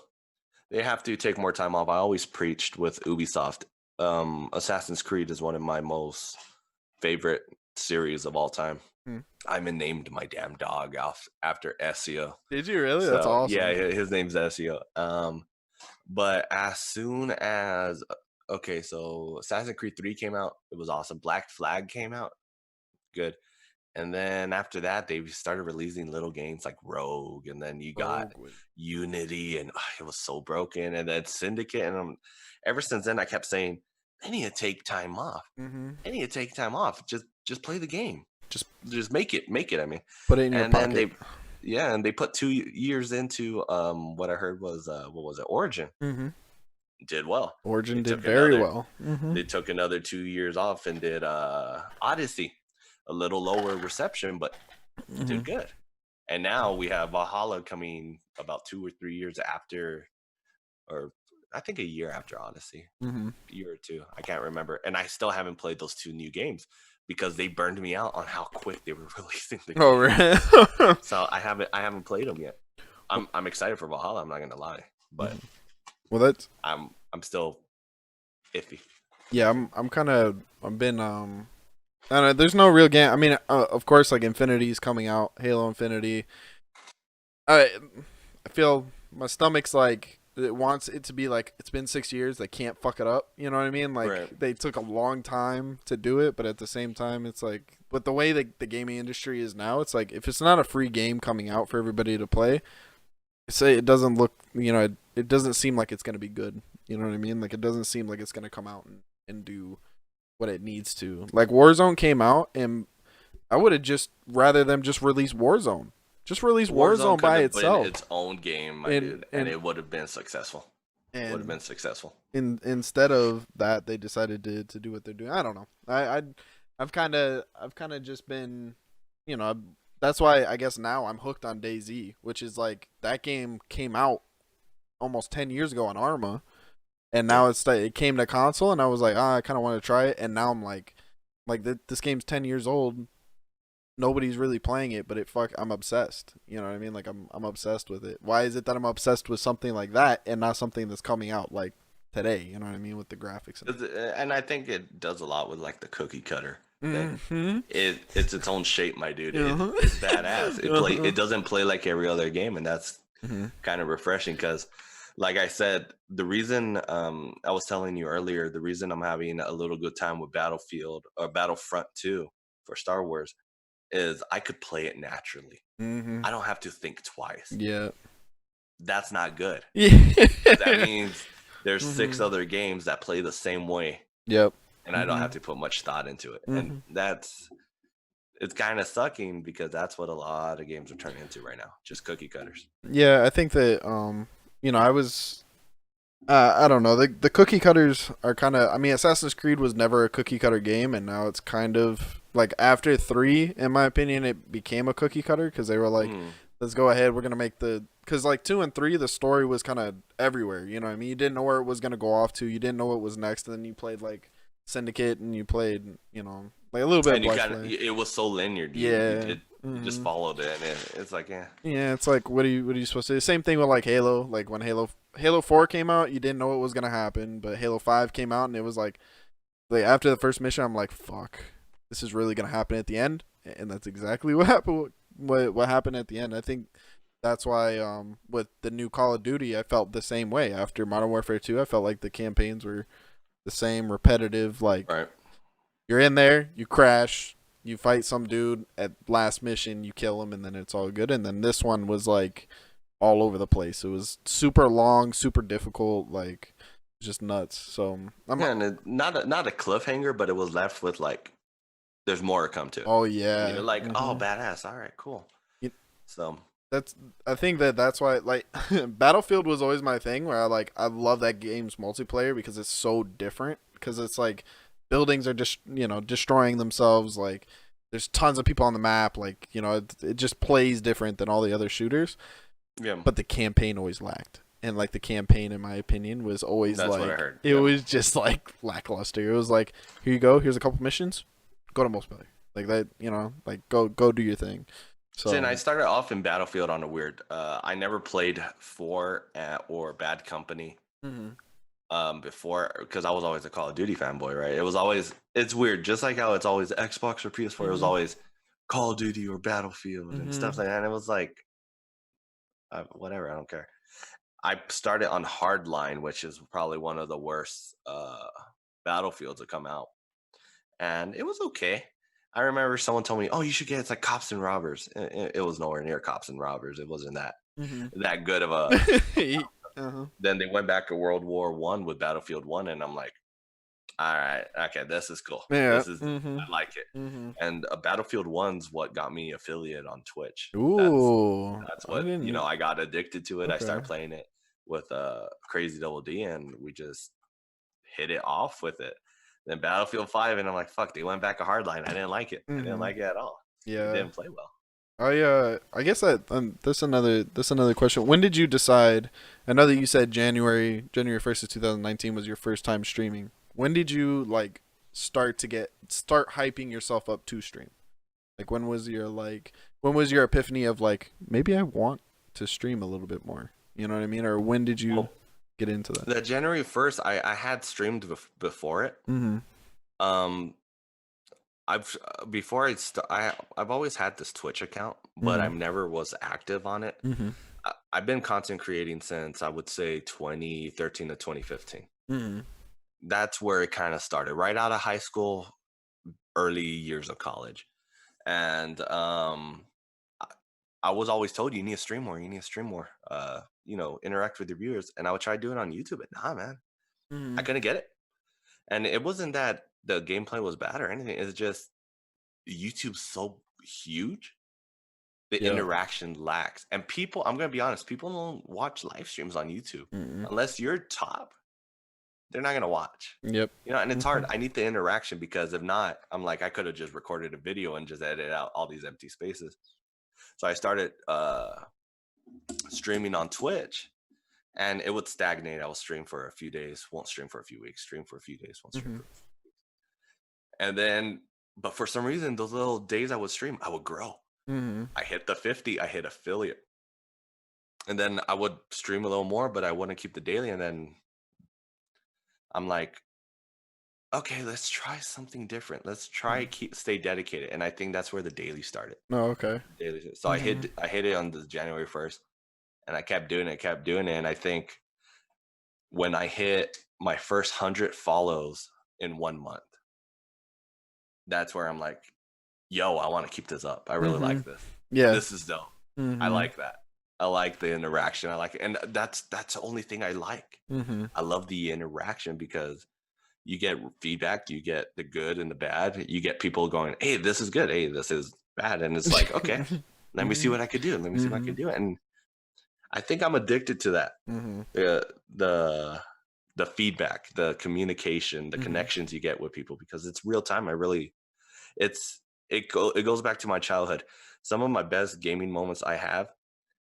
They have to take more time off. I always preached with Ubisoft. Assassin's Creed is one of my most favorite series of all time. I even named my damn dog after Ezio. Did you really? So, That's awesome. Yeah, his name's Ezio. But as soon as okay, so Assassin's Creed 3 came out, it was awesome. Black Flag came out, good. And then after that, they started releasing little games like Rogue, and then you got Unity, and it was so broken. And then Syndicate, and ever since then, I kept saying, "I need to take time off. I need to take time off. Just play the game. Just make it. I mean, Put it in your pocket. Then and they put 2 years into what I heard was what was it, Origin. Did well. Origin did very well. They took another 2 years off and did Odyssey. A little lower reception, but did good. And now we have Valhalla coming about 2 or 3 years after, or I think a year after Odyssey, a year or two. I can't remember. And I still haven't played those 2 new games because they burned me out on how quick they were releasing the game. Oh, right. So I haven't played them yet. I'm excited for Valhalla. I'm not gonna lie, but I'm still iffy. Yeah, I've been I don't know, there's no real game. I mean, of course, like Infinity's coming out, Halo Infinity. I feel my stomach's like it wants it to be like it's been 6 years. They can't fuck it up. You know what I mean? Like they took a long time to do it, but at the same time, it's like with the way the gaming industry is now, it's like if it's not a free game coming out for everybody to play, say it doesn't look. It doesn't seem like it's gonna be good. You know what I mean? Like it doesn't seem like it's gonna come out and do what it needs to. Like Warzone came out, and I would have just rather them just release Warzone. Just release Warzone by itself. Its own game, my dude, and it would have been successful. It would have been successful. Instead of that, they decided to do what they're doing. I don't know. I've kind of just been, that's why I guess now I'm hooked on DayZ, which is like that game came out almost 10 years ago on Arma. And now it came to console, and I was like, I kind of want to try it. And now I'm like this game's 10 years old. Nobody's really playing it, but I'm obsessed. You know what I mean? Like I'm obsessed with it. Why is it that I'm obsessed with something like that and not something that's coming out like today? You know what I mean? With the graphics. And I think it does a lot with like the cookie cutter thing. It's its own shape, my dude. It's badass. It doesn't play like every other game, and that's kind of refreshing because. Like I said, the reason I was telling you earlier, the reason I'm having a little good time with Battlefield or Battlefront 2 for Star Wars is I could play it naturally. I don't have to think twice. Yeah. That's not good. Yeah. That means there's 6 other games that play the same way. Yep. And I don't have to put much thought into it. And it's kind of sucking because that's what a lot of games are turning into right now. Just cookie cutters. Yeah, I think that I don't know. The cookie cutters are kind of. I mean, Assassin's Creed was never a cookie cutter game, and now it's kind of like after 3, in my opinion, it became a cookie cutter because they were like, let's go ahead. We're gonna make because like 2 and 3, the story was kind of everywhere. You know what I mean? You didn't know where it was gonna go off to. You didn't know what was next, and then you played like Syndicate, and you played like a little bit of And you Black kind of, Flag. it was so linear. Yeah. You just Hmm. followed it, and it's like, yeah. Yeah, it's like what are you supposed to do? Same thing with like Halo. Like when Halo 4 came out, you didn't know what was gonna happen, but Halo 5 came out and it was like after the first mission, I'm like, fuck, this is really gonna happen at the end, and that's exactly what happened. What happened at the end? I think that's why with the new Call of Duty, I felt the same way after Modern Warfare 2. I felt like the campaigns were the same, repetitive. Like Right. you're in there, you crash, you fight some dude at last mission, you kill him, and then it's all good. And then this one was like all over the place. It was super long, super difficult, like just nuts. So I'm Yeah, and not a cliffhanger, but it was left with like, there's more to come to. oh And yeah. you're like, oh, badass. All right, cool. You, So that's I think that's why like Battlefield was always my thing where I love that game's multiplayer because it's so different because it's like buildings are just destroying themselves, like there's tons of people on the map, like it just plays different than all the other shooters, yeah, but the campaign always lacked. And like the campaign, in my opinion, was always that's what I like heard. it Yeah. was just like lackluster. It was like, here you go, here's a couple missions, go to multiplayer, like that, like go do your thing. See, and So I started off in Battlefield on a weird. I never played for or Bad Company mhm. before because I was always a Call of Duty fanboy, right? It was always it's weird, just like how it's always Xbox or PS4. It was Mhm. always Call of Duty or Battlefield and stuff Mhm. like that. And it was like whatever, I don't care. I started on Hardline, which is probably one of the worst battlefields that come out, and it was okay. I remember someone told me, "Oh, you should get it's like Cops and Robbers." It was nowhere near Cops and Robbers. It wasn't Mhm. that good of a. Uh-huh. Then they went back to World War I with Battlefield One, and I'm like, all right, okay, this is cool. Yeah. This is Mhm. I like it. Mhm. And Battlefield One's what got me affiliate on Twitch. Ooh, That's I what didn't. I got addicted to it. I Okay. started playing it with Crazy Double D, and we just hit it off with it. Then Battlefield 5, and I'm like, fuck, they went back a hardline. I didn't like it. I didn't Mhm. like it at all. It Yeah. didn't play well. I guess that that's another question. When did you decide? I know that you said January 1st of 2019 was your first time streaming. When did you like start hyping yourself up to stream? Like when was your epiphany of like maybe I want to stream a little bit more? You know what I mean? Or when did you Well, get into that? the January 1st, I had streamed before it. Mhm. Um, I've before I've always had this Twitch account, but I Mhm. never was active on it. Mhm. I've been content creating since I would say 2013 to 2015. Mhm. That's where it kind of started, right out of high school, early years of college. And I, I was always told you need to stream more, you need to stream more, interact with your viewers. And I would try doing it on YouTube, but nah, man, I Mhm. couldn't get it. And it wasn't that the gameplay was bad or anything. It's just YouTube's so huge, the Yeah. interaction lacks. And people, I'm gonna be honest, people don't watch live streams on YouTube Mhm. unless you're top. They're not gonna watch. Yep. And it's hard. Mhm. I need the interaction because if not, I'm like I could have just recorded a video and just edited out all these empty spaces. So I started streaming on Twitch, and it would stagnate. I will stream for a few days, won't stream for a few weeks, stream for a few days, won't stream Mhm. for a few weeks. And then, but for some reason, those little days I would stream, I would grow. Mhm. I hit the 50, I hit affiliate. And then I would stream a little more, but I wouldn't keep the daily. And then I'm like, okay, let's try something different. Let's try Mhm. stay dedicated. And I think that's where the daily started. Oh, okay. Daily. So Mhm. I hit it on the January 1st, and I kept doing it. And I think when I hit my first 100 follows in 1 month, that's where I'm like, yo, I want to keep this up. I really like Mhm. this. Yeah. This is dope. I Mhm. like that. I like the interaction. I like it. And that's the only thing I like. Mhm. I love the interaction because you get feedback, you get the good and the bad. You get people going, "Hey, this is good. Hey, this is bad." And it's like, "Okay, let me see Mhm. what I could do. Let me see what I can Mhm. do." And I think I'm addicted to that. Mhm. The the feedback, the communication, the Mhm. connections you get with people because it's real time. It's it goes back to my childhood. Some of my best gaming moments I have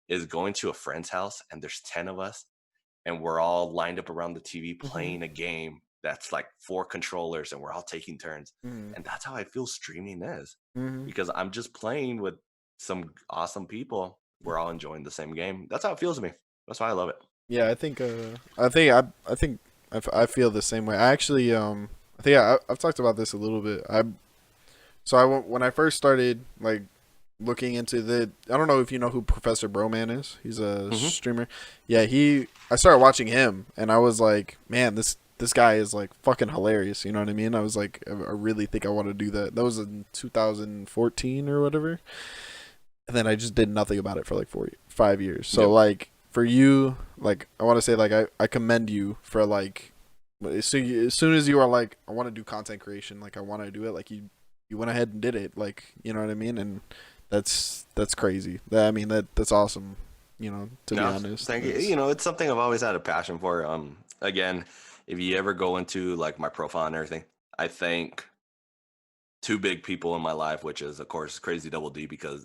is going to a friend's house and there's 10 of us and we're all lined up around the TV Mhm. playing a game that's like 4 controllers and we're all taking turns. Mhm. And that's how I feel streaming is, Mhm. because I'm just playing with some awesome people. We're all enjoying the same game. That's how it feels to me. That's why I love it. Yeah, I feel the same way. I actually I think I've talked about this a little bit. When I first started like looking into I don't know if you know who Professor Broman is. He's a Hmm. streamer. Yeah, I started watching him and I was like, man, this guy is like fucking hilarious. You know what I mean? I was like, I really think I want to do that. That was in 2014 or whatever. And then I just did nothing about it for like 5 years. So Yep. like for you, like I want to say like I commend you for like as soon as you are like I want to do content creation, like I want to do it, like you went ahead and did it, like you know what I mean, and that's crazy. I mean that's awesome. You know, to be No, honest. thank you. You know, it's something I've always had a passion for. Again, if you ever go into like my profile and everything, I thank 2 big people in my life, which is of course Crazy Double D, because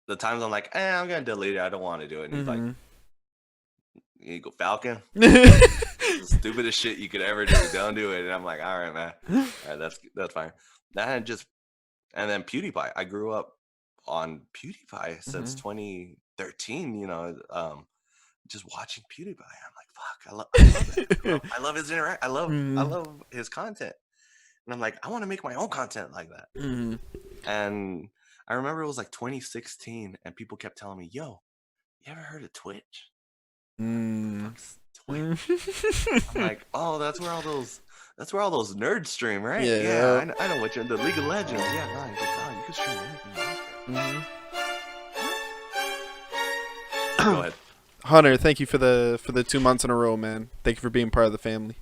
the times I'm like, I'm gonna delete it. I don't want to do it. And he's like, Mm-hmm. you go Falcon. The stupidest shit you could ever do. Don't do it. And I'm like, all right, man. All right, that's fine. And then PewDiePie. I grew up on PewDiePie since 2013. You know, just watching PewDiePie. I'm like, fuck, I love it. You know, I love his interact. I love his content. And I'm like, I want to make my own content like that. Mm-hmm. And I remember it was like 2016, and people kept telling me, "Yo, you ever heard of Twitch?" Fuck's Twitch. I'm like, oh, that's where all those nerds stream, right? Yeah. I know what you're the League of Legends. Yeah, no, you can stream anything. Go ahead. Hunter, thank you for the 2 months in a row, man. Thank you for being part of the family.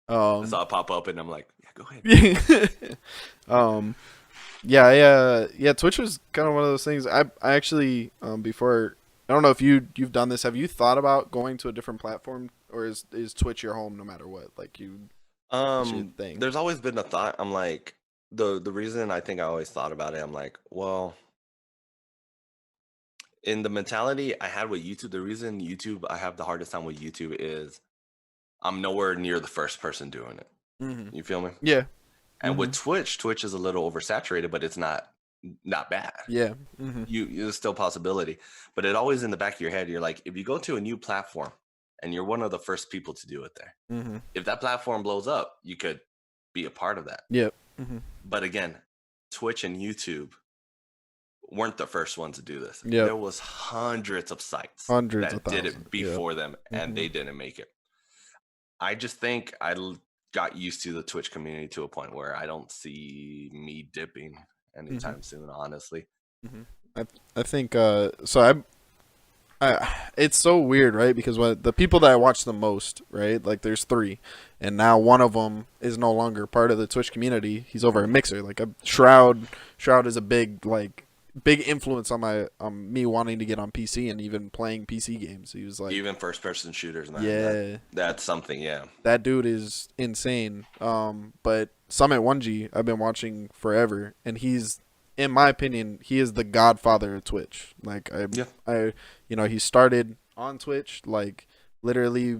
I saw it pop up, and I'm like, yeah, go ahead. Yeah, Twitch was kind of one of those things. I actually before I don't know if you've done this. Have you thought about going to a different platform, or is Twitch your home no matter what? Like it's your thing. There's always been a thought. I'm like, the reason I think I always thought about it, I'm like, well, in the mentality I had with YouTube, the reason YouTube I have the hardest time with YouTube is I'm nowhere near the first person doing it. Mm-hmm. You feel me? Yeah. And with Twitch is a little oversaturated, but it's not bad. Yeah. Mm-hmm. There's still possibility, but it always in the back of your head, you're like, if you go to a new platform and you're one of the first people to do it there, if that platform blows up, you could be a part of that. Yep. But again, Twitch and YouTube weren't the first ones to do this. Yep. There was hundreds of sites that did it before them, and they didn't make it. I just think I got used to the Twitch community to a point where I don't see me dipping anytime soon, honestly. I think so. It's so weird, right? Because when the people that I watch the most, right? Like there's 3, and now one of them is no longer part of the Twitch community. He's over at Mixer. Like Shroud is a big influence on me wanting to get on PC and even playing PC games. He was like even first person shooters, man. Yeah, that's something. Yeah, that dude is insane. But Summit 1G I've been watching forever, and he's, in my opinion, he is the godfather of Twitch. Like he started on Twitch, like literally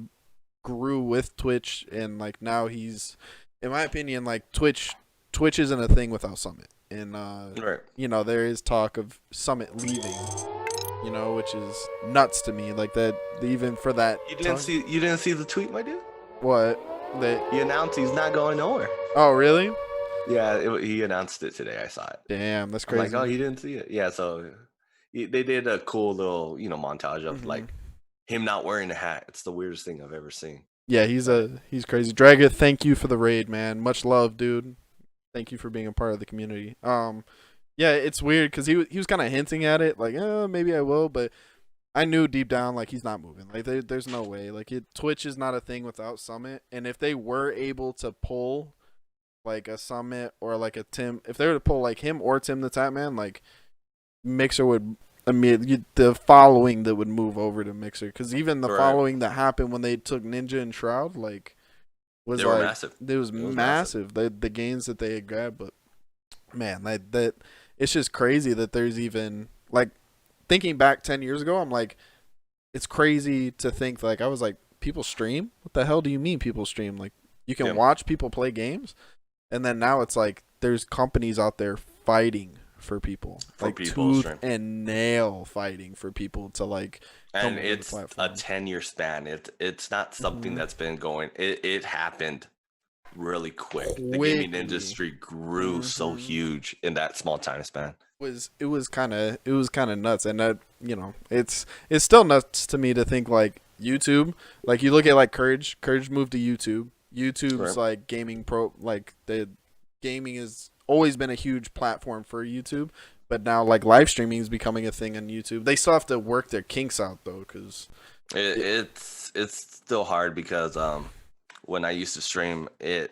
grew with Twitch, and like now he's, in my opinion, like Twitch isn't a thing without Summit. And right. There is talk of Summit leaving, which is nuts to me. Like that, even for that. You didn't see the tweet, my dude? What? He announced he's not going nowhere. Oh, really? Yeah, he announced it today. I saw it. Damn, that's crazy. I'm like, oh, you didn't see it? Yeah, so they did a cool little, montage of like him not wearing a hat. It's the weirdest thing I've ever seen. Yeah, he's crazy. Draga, thank you for the raid, man. Much love, dude. Thank you for being a part of the community. Yeah, it's weird because he was kind of hinting at it, like, maybe I will, but I knew deep down, like, he's not moving. Like, there's no way. Like, Twitch is not a thing without Summit, and if they were able to pull, like, a Summit or, like, a Tim, if they were to pull, like, him or Tim the Tatman, like, Mixer would, the following that would move over to Mixer, because even the following that happened when they took Ninja and Shroud, like, they were massive. It was massive. The gains that they had grabbed, but man, that it's just crazy that there's even, like, thinking back 10 years ago, I'm like, it's crazy to think, like, I was like, people stream? What the hell do you mean people stream? Like, You can Yep. watch people play games, and then now it's like there's companies out there fighting for people, For like people to tooth stream. and nail fighting for people to like come And over the it's a platform. 10-year span. It's not something Mhm. that's been going. It happened really quick. The gaming Quickly. industry grew so Mhm. huge in that small time span. It was kind of nuts, and that, you know, it's still nuts to me to think like YouTube, like you look at like Courage moved to YouTube. YouTube's Right. like gaming pro, like the gaming has always been a huge platform for YouTube, but now like live streaming is becoming a thing on YouTube. They still have to work their kinks out though, because It's still hard because when I used to stream it,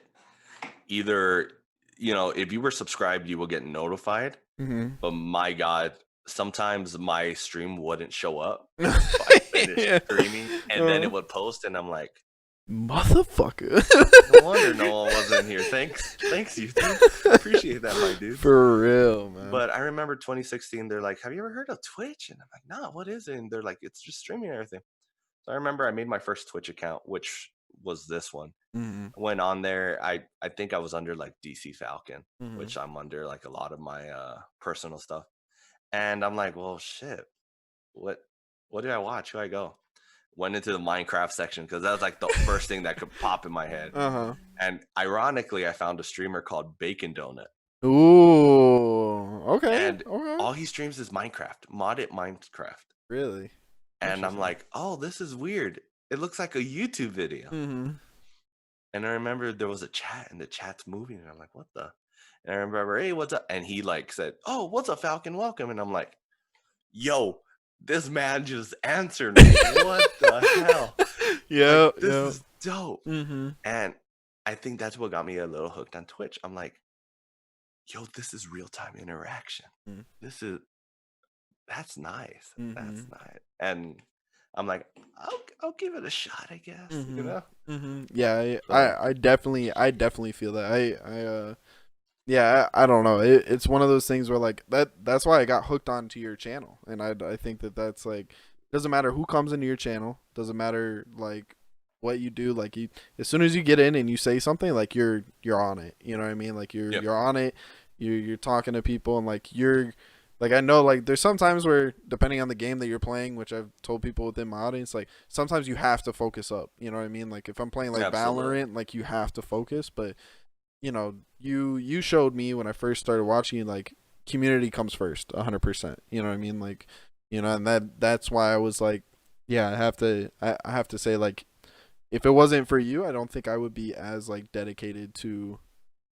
either if you were subscribed you will get notified, but my god, sometimes my stream wouldn't show up. So I finished yeah. streaming and then it would post and I'm like, Motherfucker. no wonder no one was in here. Thanks YouTube. Appreciate that, my dude. For real, man. But I remember 2016, they're like, have you ever heard of Twitch? And I'm like, nah, what is it? And they're like, it's just streaming and everything. So I remember I made my first Twitch account, which was this one. Mhm. I went on there. I think I was under like DC Falcon, Mhm. which I'm under like a lot of my personal stuff. And I'm like, well, shit, what do I watch? Who I go? Went into the Minecraft section because that was like the first thing that could pop in my head. Uh-huh. And ironically, I found a streamer called Bacon Donut. Ooh. Okay. And Okay. all he streams is Minecraft, modded Minecraft. Really? And I'm like, oh, this is weird. It looks like a YouTube video. Mm-hmm. And I remember there was a chat and the chat's moving. And I'm like, what the? And I remember, hey, what's up? And he like said, oh, what's up, Falcon? Welcome. And I'm like, yo, this man just answered me. What the hell? Yeah. Like, this is dope. Mm-hmm. And I think that's what got me a little hooked on Twitch. I'm like, yo, this is real-time interaction. That's nice. Mm-hmm. That's nice. And I'm like, I'll give it a shot, I guess. Mm-hmm. You know? Mm-hmm. Yeah, I definitely feel that. I don't know. It's one of those things where like that's why I got hooked onto your channel, and I think that's like, doesn't matter who comes into your channel, doesn't matter like what you do, like as soon as you get in and you say something, like you're on it. You know what I mean? Like you're on it. You're talking to people, and like you're like, I know like there's sometimes where depending on the game that you're playing, which I've told people within my audience, like sometimes you have to focus up. You know what I mean? Like if I'm playing like Absolutely. Valorant, like you have to focus, but you know, you showed me when I first started watching, like community comes first, 100%. You know what I mean? Like, you know, and that's why I was like, yeah, I have to say, like, if it wasn't for you, I don't think I would be as like dedicated to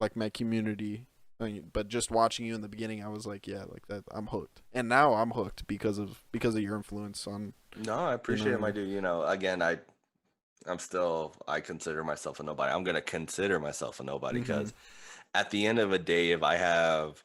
like my community. But just watching you in the beginning, I was like, yeah, like that, I'm hooked, and now I'm hooked because of your influence on. No, I appreciate it, my dude. You know, again, I consider myself a nobody. I'm gonna consider myself a nobody because at the end of the day, if I have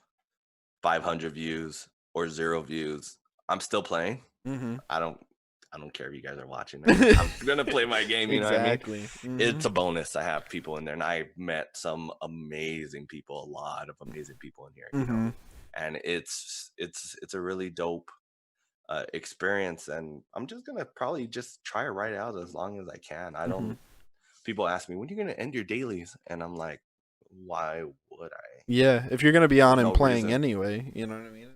500 views or 0 views, I'm still playing. Mm-hmm. I don't care if you guys are watching. I'm gonna play my game. You know what I mean? Mm-hmm. It's a bonus to have people in there, and I met some amazing people, a lot of amazing people in here. You know, and it's a really dope experience, and I'm just gonna probably just try to write out as long as I can. I don't. People ask me, when are you gonna end your dailies, and I'm like, why would I? Yeah, if you're gonna be on and playing reason. anyway, you know what I mean.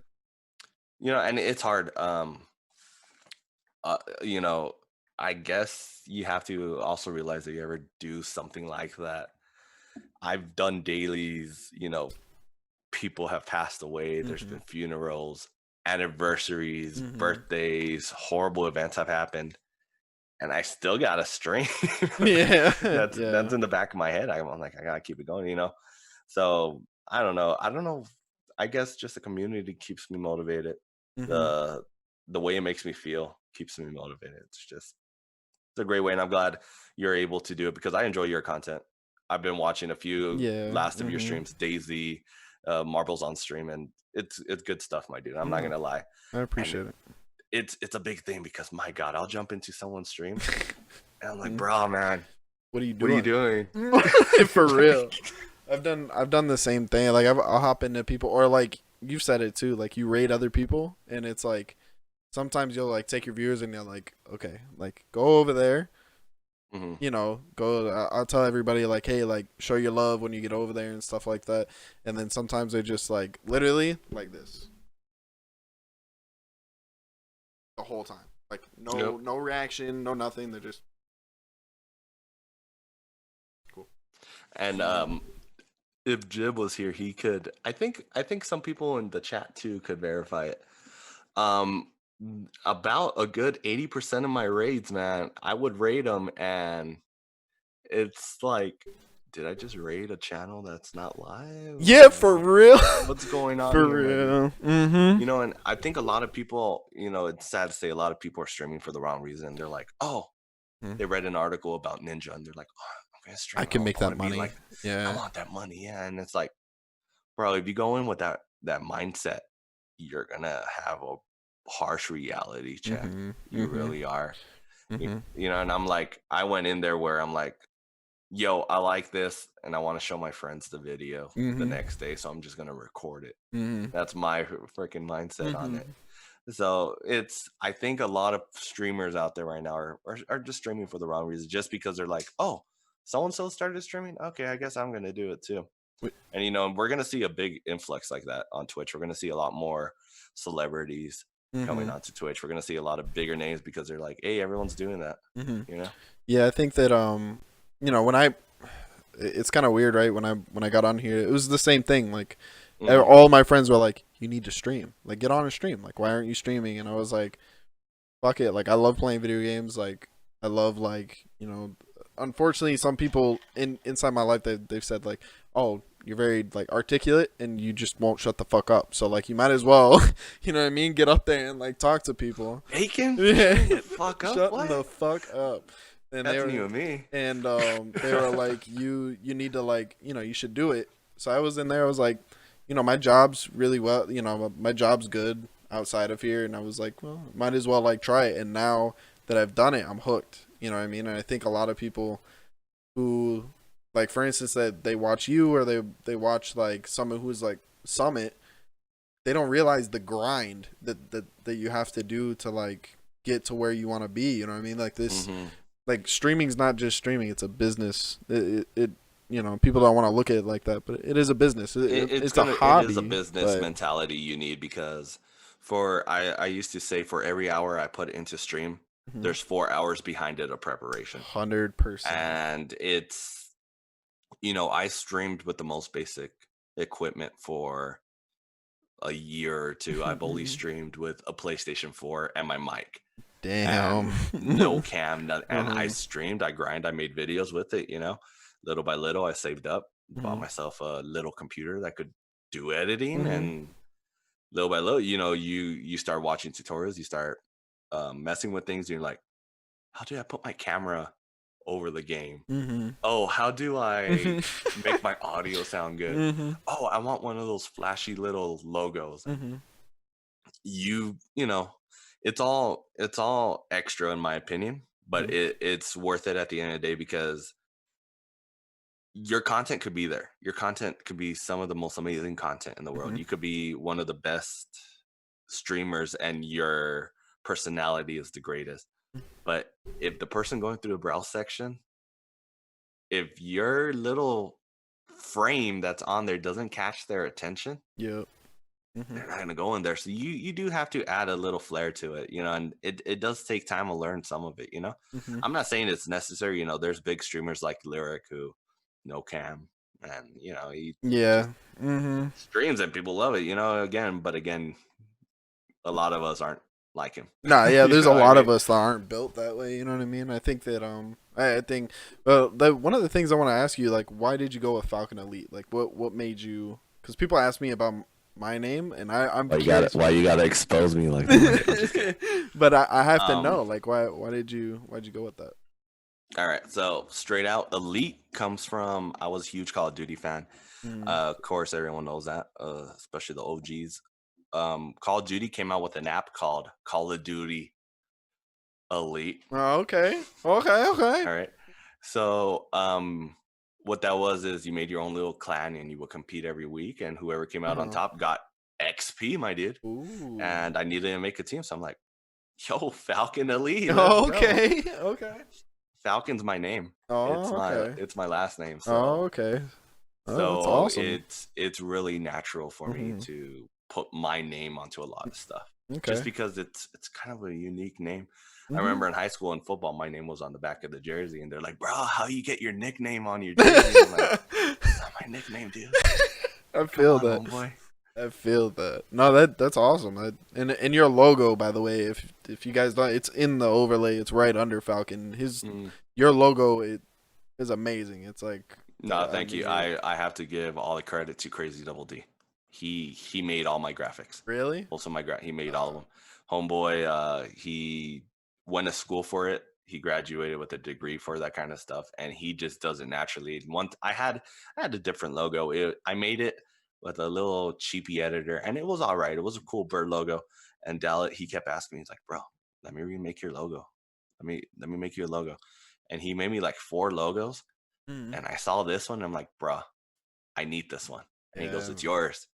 You know, and it's hard. You know, I guess you have to also realize that you ever do something like that. I've done dailies. You know, people have passed away. There's been funerals, anniversaries, birthdays, horrible events have happened, and I still got a stream. Yeah, that's in the back of my head. I'm like, I gotta keep it going, you know. So I don't know. I guess just the community keeps me motivated. The way it makes me feel keeps me motivated. It's a great way, and I'm glad you're able to do it because I enjoy your content. I've been watching a few last of your streams, Daisy, Marbles on stream, and it's good stuff, my dude. I'm not gonna lie. I appreciate it. It's a big thing because my God, I'll jump into someone's stream and I'm like, bro, man, what are you doing? What are you doing? For real. I've done the same thing. Like I'll hop into people, or like you've said it too. Like you raid other people, and it's like sometimes you'll like take your viewers and you're like, okay, like go over there, Mm-hmm. you know, I'll tell everybody like, hey, like show your love when you get over there and stuff like that. And then sometimes they just like literally like this the whole time, like Yep. no reaction, no nothing. They're just cool. And if Jib was here, he could. I think some people in the chat too could verify it. Um, about a good 80% of my raids, man, I would raid them, and it's like, did I just raid a channel that's not live? Yeah, for real. What's going on For here, my dude? real. Mm-hmm. You know, and I think a lot of people, it's sad to say, a lot of people are streaming for the wrong reason. They're like, oh, Hmm. they read an article about Ninja, and they're like, oh, I'm gonna stream. I can make that wanna be money. like, I Yeah. want that money, yeah. And it's like, bro, if you go in with that mindset, you're gonna have a harsh reality check. Mm-hmm. You Mm-hmm. really are. Mm-hmm. And I'm like, I went in there where I'm like, yo, I like this, and I want to show my friends the video the Mhm. next day, so I'm just gonna record it. Mm-hmm. That's my freaking mindset on Mm-hmm. it. So I think a lot of streamers out there right now are just streaming for the wrong reason, just because they're like, oh, so and so started streaming, okay, I guess I'm gonna do it too. And we're gonna see a big influx like that on Twitch. We're gonna see a lot more celebrities coming onto Twitch. We're gonna see a lot of bigger names because they're like, hey, everyone's doing that. Mm-hmm. You know? Yeah, I think that it's kind of weird, right? When I got on here, it was the same thing. Like all my friends were like, "You need to stream. Like get on a stream. Like why aren't you streaming?" And I was like, "Fuck it. Like I love playing video games. Like I love unfortunately some people inside my life they've said like, "Oh, you're very like articulate and you just won't shut the fuck up. So like you might as well, you know what I mean, get up there and like talk to people." Bacon? Yeah. Fuck up. Shut what? the fuck up. And That's new to me. And they were like, you need to like, you should do it. So I was in there. I was like, my job's really well. My job's good outside of here. And I was like, well, might as well like try it. And now that I've done it, I'm hooked. You know what I mean? And I think a lot of people who, like, for instance, that they watch you or they watch like someone who's like Summit, they don't realize the grind that you have to do to like get to where you want to be. You know what I mean? Like this. Mm-hmm. Like streaming's not just streaming; it's a business. It people don't want to look at it like that, but it is a business. It's a hobby. It is a business but mentality you need, because I used to say, for every hour I put into stream, there's 4 hours behind it of preparation. 100%. And it's, I streamed with the most basic equipment for a year or two. I've only streamed with a PlayStation 4 and my mic. Damn. No cam, and I streamed, I grind, I made videos with it, little by little. I saved up, bought myself a little computer that could do editing, and little by little, you start watching tutorials, you start messing with things, and you're like, how do I put my camera over the game? Oh, how do I make my audio sound good? Oh, I want one of those flashy little logos. It's all extra in my opinion, but it's worth it at the end of the day, because your content could be there. Your content could be some of the most amazing content in the world. You could be one of the best streamers and your personality is the greatest. But if the person going through the browse section, if your little frame that's on there doesn't catch their attention, Yep. they're not gonna go in there. So you do have to add a little flair to it, and it does take time to learn some of it, I'm not saying it's necessary, there's big streamers like Lyric who no cam, and he Yeah. streams and people love it, but again, a lot of us aren't like him. Nah, yeah, there's You a know what I lot of mean? us that aren't built that way, you know what I mean? I think that I think one of the things I want to ask you, like, why did you go with Falcon Elite? Like what made you, cuz people ask me about my name and I'm Why you gotta expose me like that? But I have to know, like, why'd you go with that? All right, so straight out, Elite comes from, I was a huge Call of Duty fan. Of course, everyone knows that, especially the OGs. Call of Duty came out with an app called Call of Duty Elite. Oh, okay. All right. So, what that was is you made your own little clan and you would compete every week, and whoever came out on top got XP, my dude. Ooh. And I needed to make a team, so I'm like, yo, Falcon Elite. Okay. Okay. Falcon's my name. Oh, okay. It's my last name. Oh, okay. Oh, that's So awesome. it's really natural for me Hmm. to put my name onto a lot of stuff, just Okay. because it's kind of a unique name. I Hmm. remember in high school in football, my name was on the back of the jersey, and they're like, "Bro, how you get your nickname on your jersey?" I'm like, "It's not my nickname, dude. I Come feel on, that. homeboy." I feel that. No, that's awesome. And your logo, by the way, if you guys don't, it's in the overlay. It's right under Falcon. Mm. Your logo is amazing. It's like, No, I thank you. mean, I have to give all the credit to Crazy Double D. He made all my graphics. really? Also he made all of them. Homeboy, he went to school for it. He graduated with a degree for that kind of stuff, and he just does it naturally. I had a different logo. I made it with a little cheapy editor, and it was all right. It was a cool bird logo. And Dallet, he kept asking me, he's like, "Bro, let me remake your logo. Let me make you a logo." And he made me like 4 logos. Mm. And I saw this one, and I'm like, "Bruh, I need this one." And he goes, Yeah. "It's yours."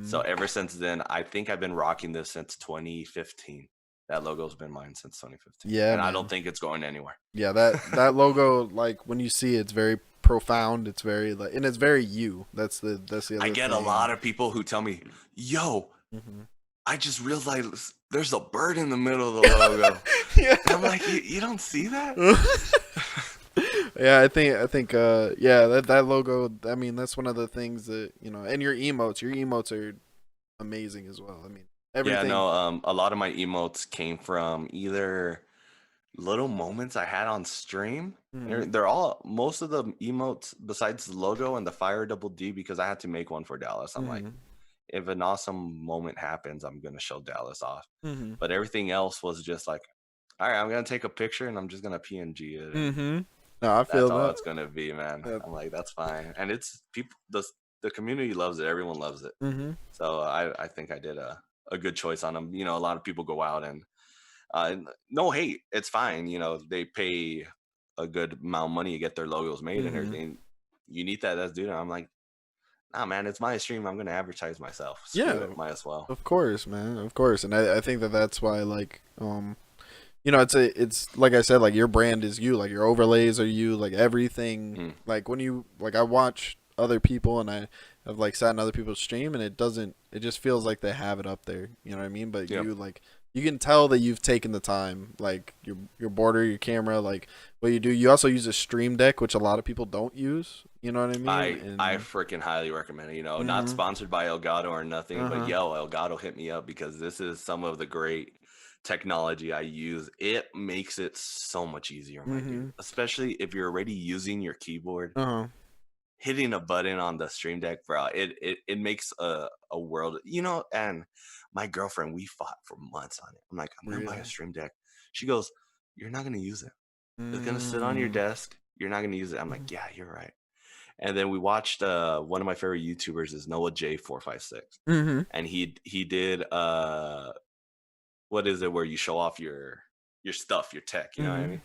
So Hmm. ever since then, I think I've been rocking this since 2015. That logo's been mine since 2015, Yeah, and I don't man. think it's going anywhere. Yeah, that logo, like when you see it, it's very profound. It's very like, and it's very you. That's the I other get a thing. lot of people who tell me, "Yo, Hmm. I just realized there's a bird in the middle of the logo," Yeah. and I'm like, "You don't see that?" Yeah, I think yeah, that logo, I mean, that's one of the things that, and your emotes are amazing as well. I mean, Yeah, everything. no. A lot of my emotes came from either little moments I had on stream. Hmm. They're all most of the emotes besides the logo and the fire double D, because I had to make one for Dallas. I'm like, Hmm. if an awesome moment happens, I'm gonna show Dallas off. Hmm. But everything else was just like, all right, I'm gonna take a picture and I'm just gonna PNG it, and Hmm. No, I feel that's all that. it's gonna be, man. That. I'm like, that's fine. And it's people the community loves it, everyone loves it. Hmm. So I think I did a good choice on them. A lot of people go out and no hate. It's fine. They pay a good amount of money to get their logos made and Hmm. everything. You need that as dude. I'm like, nah, man, it's my stream. I'm gonna advertise myself. Screw Yeah, it. Might as well. of course, man, of course, and I think that's why, like, it's like I said, like your brand is you, like your overlays are you, like everything. Mm, Like when you like I watch other people and I have like sat in other people's stream and it just feels like they have it up there. You know what I mean? But yeah. you can tell that you've taken the time, like your border, your camera, like what you do. You also use a stream deck, which a lot of people don't use. You know what I mean? I And freaking highly recommend it. Not mhm. sponsored by Elgato or nothing, but Uh-huh. yo, Elgato hit me up because this is some of the great technology I use. It makes it so much easier, my dude. Mhm. Especially if you're already using your keyboard. Uh-huh. Hitting a button on the stream deck, bro, it makes a world, and my girlfriend, we fought for months on it. I'm like, I'm gonna buy a Really? stream deck. She goes, you're not gonna use it. It's gonna sit on your Mm. desk. You're not gonna use it. I'm like, Mhm. yeah, you're right. And then we watched one of my favorite YouTubers is Noah J456, Mhm. and he did what is it where you show off your stuff, your tech, you know what I Mhm. mean?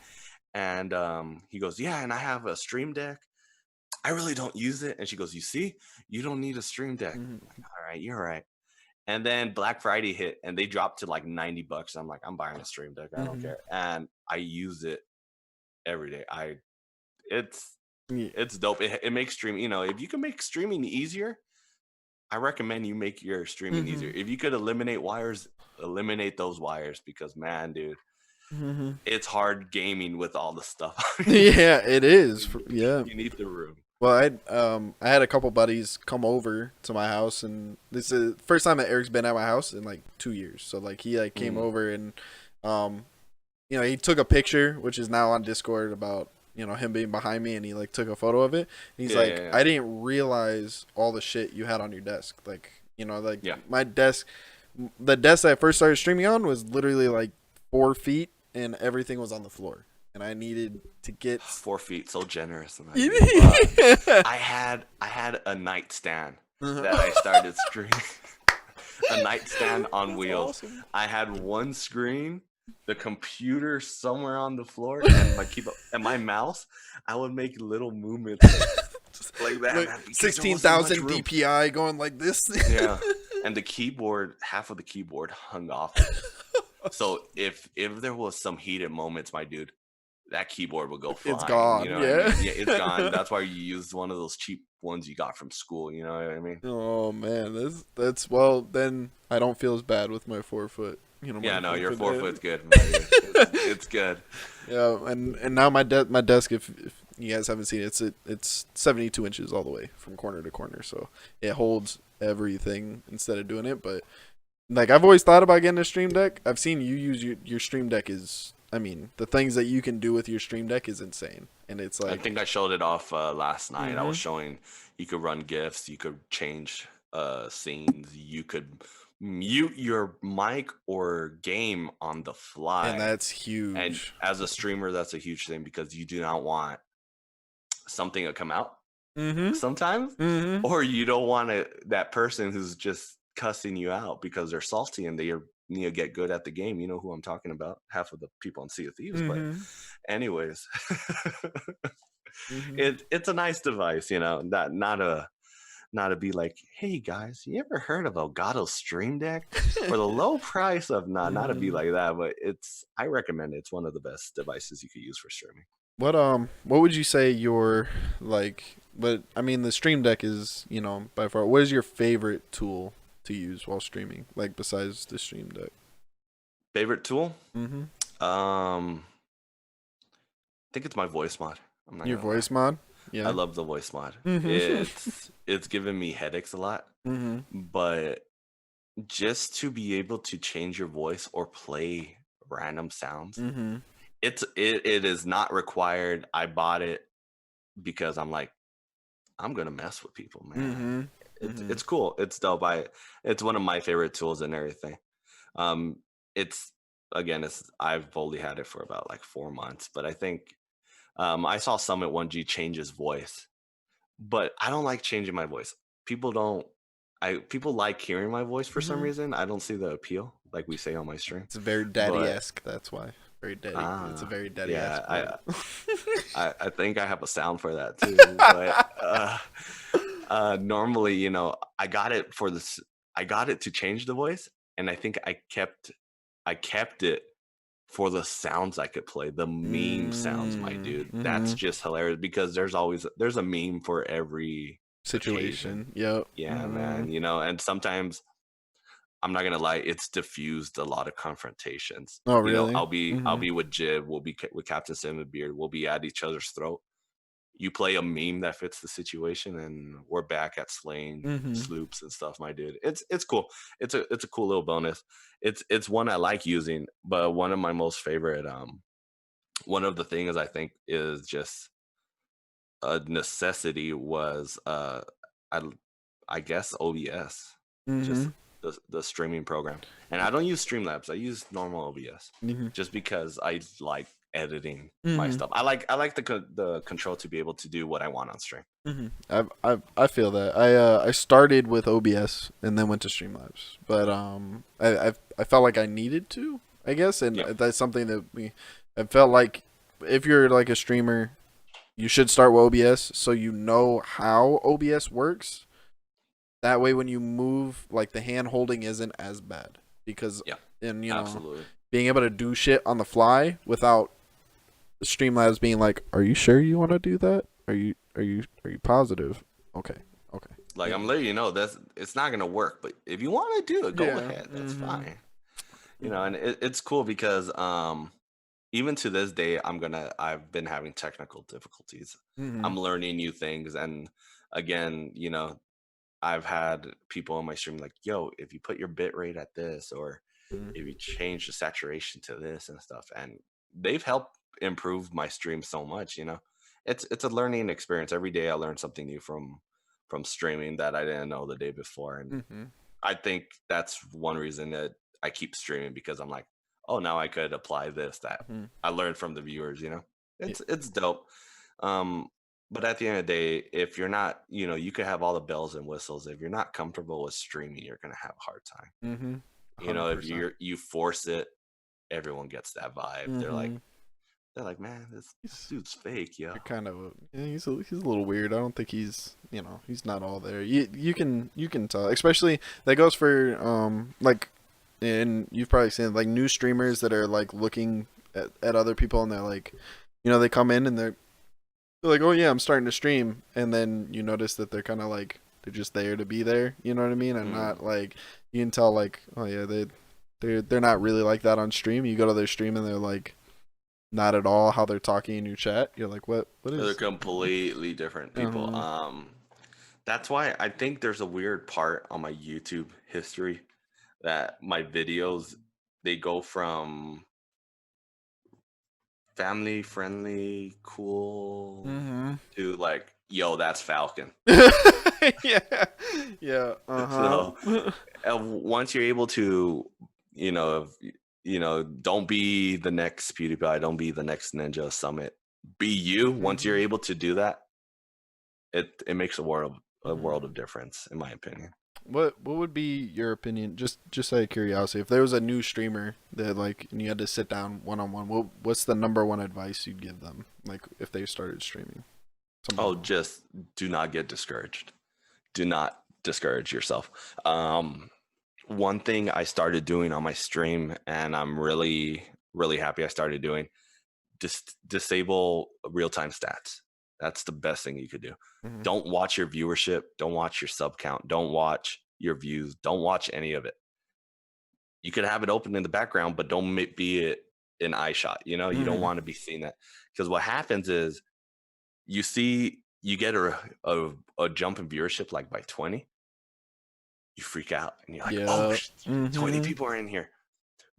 And he goes, yeah, and I have a stream deck. I really don't use it. And she goes, you see, you don't need a stream deck. Mhm. I'm like, all right, you're right. And then Black Friday hit and they dropped to like $90. I'm like, I'm buying a stream deck. I don't Mhm. care. And I use it every day. It's Yeah. it's dope. It makes streaming, if you can make streaming easier, I recommend you make your streaming easier. Mhm. If you could eliminate wires, eliminate those wires, because man, dude, Mhm. it's hard gaming with all the stuff. Yeah, it is. Yeah. You need the room. Well, I had a couple buddies come over to my house, and this is the first time that Eric's been at my house in like 2 years. So like he like came Mm, over and um he took a picture, which is now on Discord, about him being behind me, and he like took a photo of it. And he's yeah, yeah, like, yeah. I didn't realize all the shit you had on your desk. Like like Yeah. my desk, the desk that I first started streaming on was literally like 4 feet, and everything was on the floor, and I needed to get. 4 feet, so generous of you. But I had a nightstand that I started streaming. A nightstand on That's wheels. awesome. I had one screen, the computer somewhere on the floor, and my keyboard and my mouse. I would make little movements like that, Like man, because there wasn't much 16,000 room. DPI going like this. Yeah, and the keyboard, half of the keyboard hung off of it. So if there was some heated moments, my dude, that keyboard would go It's flying. You gone. know what I Yeah. mean? Yeah, it's gone. That's why you use one of those cheap ones you got from school. You know what I mean? Oh man, that's well. Then I don't feel as bad with my 4 foot. Yeah, My no, your 4 foot. 4 foot's good, my dude. It's good. Yeah, and now my desk, if you guys haven't seen it, it's 72 inches all the way from corner to corner, so it holds everything instead of doing it. But like I've always thought about getting a stream deck. I've seen you use your stream deck is. I mean, the things that you can do with your stream deck is insane, and it's I like. think I showed it off last night. I was Mhm. showing you could run GIFs, you could change scenes, you could mute your mic or game on the And fly. that's And huge. as a streamer, that's a huge thing because you do not want something to come out Mhm. sometimes, Mhm. or you don't want that person who's just cussing you out because they're salty and they need to get good at the game. You know who I'm talking about? Half of the people on Sea of Thieves, but Mhm. anyways. Mhm. It's a nice device, you know, not to be like, hey guys, you ever heard of Elgato's Stream Deck for the low price of not to be Mhm. like that, but I recommend it. It's one of the best devices you could use for streaming. What would you say your like? But I mean, the Stream Deck is by far. What is your favorite tool to use while streaming? Like besides the Stream Deck. Favorite tool? Mhm. I think it's my voice mod. I'm not Your gonna lie. voice mod. I Yeah. love the voice mod. Mhm. It's given me headaches a lot, Mhm. but just to be able to change your voice or play random sounds, Mhm. it is not required. I bought it because I'm like, I'm gonna mess with people, man. Mhm. It's Mhm. cool. It's dope. It's one of my favorite tools and everything. Um, it's again, I've only had it for about like 4 months, but I think I saw Summit 1G change his voice, but I don't like changing my voice. People don't. People like hearing my voice for some Mhm. reason. I don't see the appeal, like we say on my stream. It's very But daddy-esque. That's why. Very daddy. It's a very yeah, daddy-esque voice. I think I have a sound for that too. But normally, you know, I got it for this. I got it to change the voice, and I think I kept it for the sounds I could play, the meme sounds, my dude. That's Mhm. just hilarious because there's a meme for every occasion. Situation. Yep. Yeah, man. Mhm. You know, and sometimes I'm not gonna lie, it's diffused a lot of confrontations. Oh You know, really? I'll Mhm. be with Jib, we'll be with Captain Sim and Beard, we'll be at each other's throat. You play a meme that fits the situation, and we're back at slaying Mhm. sloops and stuff, my dude. It's cool. It's a cool little bonus. It's one I like using, but one of my most favorite one of the things I think is just a necessity was I I guess OBS, just Mhm. the streaming program. And I don't use Streamlabs. I use normal OBS Mhm. just because I like editing my Mhm. stuff. I like the control to be able to do what I want on stream. Mhm. I feel that. I started with OBS and then went to Streamlabs, but I felt like I needed to, I guess, and Yeah. that's something that I felt like if you're like a streamer, you should start with OBS so you know how OBS works. That way, when you move, like the hand holding isn't as bad because, Yeah. and Absolutely. being able to do shit on the fly without Streamlabs being like, "Are you sure you want to do that? Are you positive? Okay, okay." Like I'm And letting you know that's it's not gonna work, but if you want to do it, go yeah. ahead. That's Mhm. fine. You know, Mhm. and it's cool because even to this day I've been having technical difficulties. Mhm. I'm learning new things, and again, you know, I've had people on my stream like, yo, if you put your bit rate at this, or Mhm. if you change the saturation to this and stuff, and they've helped improve my stream so much, you know. It's a learning experience. Every day I learn something new from streaming that I didn't know the day before. And Mhm. I think that's one reason that I keep streaming, because I'm like, oh, now I could apply this that Mhm. I learned from the viewers, you know. Yeah. It's dope. Um, but at the end of the day, if you're not, you know, you could have all the bells and whistles. If you're not comfortable with streaming, you're gonna have a hard time. Mhm. You know, if 100%. you force it, everyone gets that vibe. Mhm. They're like, man, this He's dude's fake, yo. kind of yeah, he's a little weird. I don't think he's not all there. You can tell, especially that goes for like, and you've probably seen like new streamers that are like looking at other people and they're like, they come in and they're like, oh yeah, I'm starting to stream, and then you notice that they're kind of like they're just there to be there. You know what I mean? And not like you can tell like, oh yeah, they're not really like that on stream. You go to their stream and they're like not at all how they're talking in your chat. You're like, what is? They're completely different people. That's why I think there's a weird part on my YouTube history that my videos, they go from family friendly, cool to like, yo, that's Falcon. Yeah, yeah. So once you're able to, don't be the next PewDiePie, don't be the next Ninja Summit, be you. Once you're able to do that, it makes a world of difference, in my opinion. What would be your opinion, just out of curiosity, if there was a new streamer that like and you had to sit down one on one, what's the number one advice you'd give them, like if they started streaming? Just do not get discouraged. Do not discourage yourself. One thing I started doing on my stream, and I'm really, really happy I started doing, disable real-time stats. That's the best thing you could do. Don't watch your viewership. Don't watch your sub count. Don't watch your views. Don't watch any of it. You could have it open in the background, but don't be it an eye shot. You don't want to be seeing that, because what happens is you get a jump in viewership like by 20. You freak out and you're like, oh, 20 people are in here.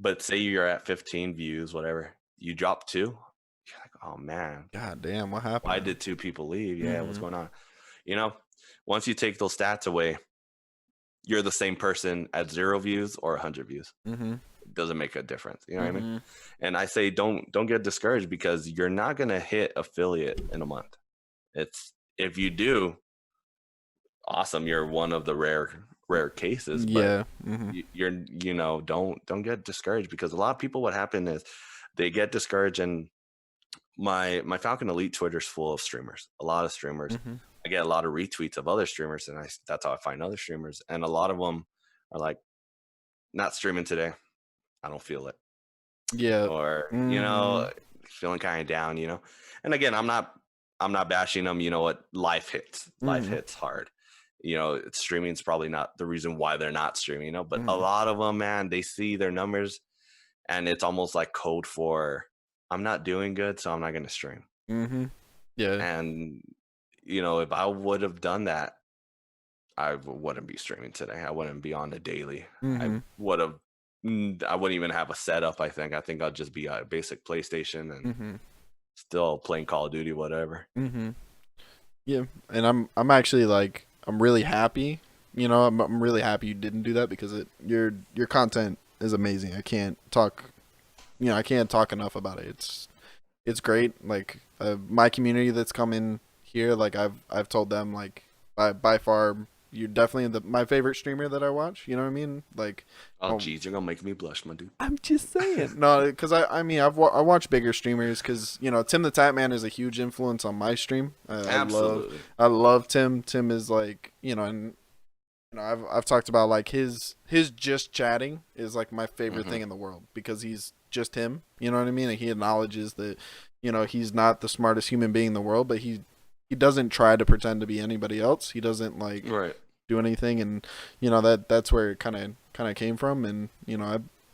But say you're at 15 views, whatever, you drop 2. You're like, oh man, god damn, what happened? Why did 2 people leave? Yeah, what's going on? Once you take those stats away, you're the same person at 0 views or 100 views. It doesn't make a difference. You know what I mean? And I say don't get discouraged, because you're not gonna hit affiliate in a month. If you do, awesome. You're one of the rare cases. But you're don't get discouraged, because a lot of people, what happen is they get discouraged, and my Falcon Elite Twitter's full of streamers, a lot of streamers. I get a lot of retweets of other streamers, and that's how I find other streamers. And a lot of them are like, not streaming today, I don't feel it. Yeah. Or feeling kind of down, and again, I'm not bashing them. You know what, life hits hard. Streaming's probably not the reason why they're not streaming, but a lot of them, man, they see their numbers and it's almost like code for, I'm not doing good, so I'm not going to stream. Yeah. And if I would have done that, I wouldn't be streaming today. I wouldn't be on the daily. I wouldn't even have a setup. I think I'll just be a basic PlayStation and still playing Call of Duty, whatever. Yeah. And I'm actually like, I'm really happy. I'm really happy you didn't do that, because your content is amazing. I can't talk enough about it. It's great. Like my community that's come in here, like I've told them, like by far you're definitely my favorite streamer that I watch. You know what I mean? Like, oh geez, you're gonna make me blush, my dude. I'm just saying. No, because I watch bigger streamers, because Tim the Tatman is a huge influence on my stream. Absolutely. I love Tim. Tim is like, and I've talked about like his just chatting is like my favorite thing in the world, because he's just him. You know what I mean? And he acknowledges that he's not the smartest human being in the world, but he doesn't try to pretend to be anybody else. He doesn't like do anything, and that's where it kind of came from. And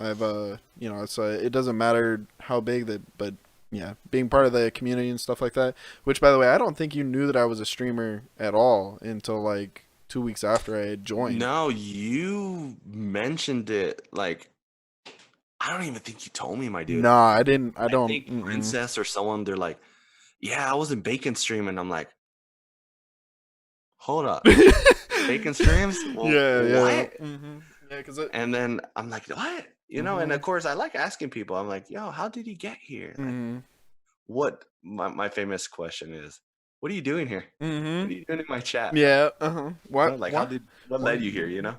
I've it's it doesn't matter how big that, but yeah, being part of the community and stuff like that. Which, by the way, I don't think you knew that I was a streamer at all until like 2 weeks after I had joined. No, you mentioned it like, I don't even think you told me, my dude. No, I didn't. I don't. think Princess or someone, they're like, yeah, I was in Bacon stream, and I'm like, hold up, Bacon streams? Well, yeah. What? Yeah, and then I'm like, what? And of course I like asking people. I'm like, yo, how did he get here? Like, what my famous question is, what are you doing here? What are you doing in my chat? Yeah. What? Like, what led you here? Yeah.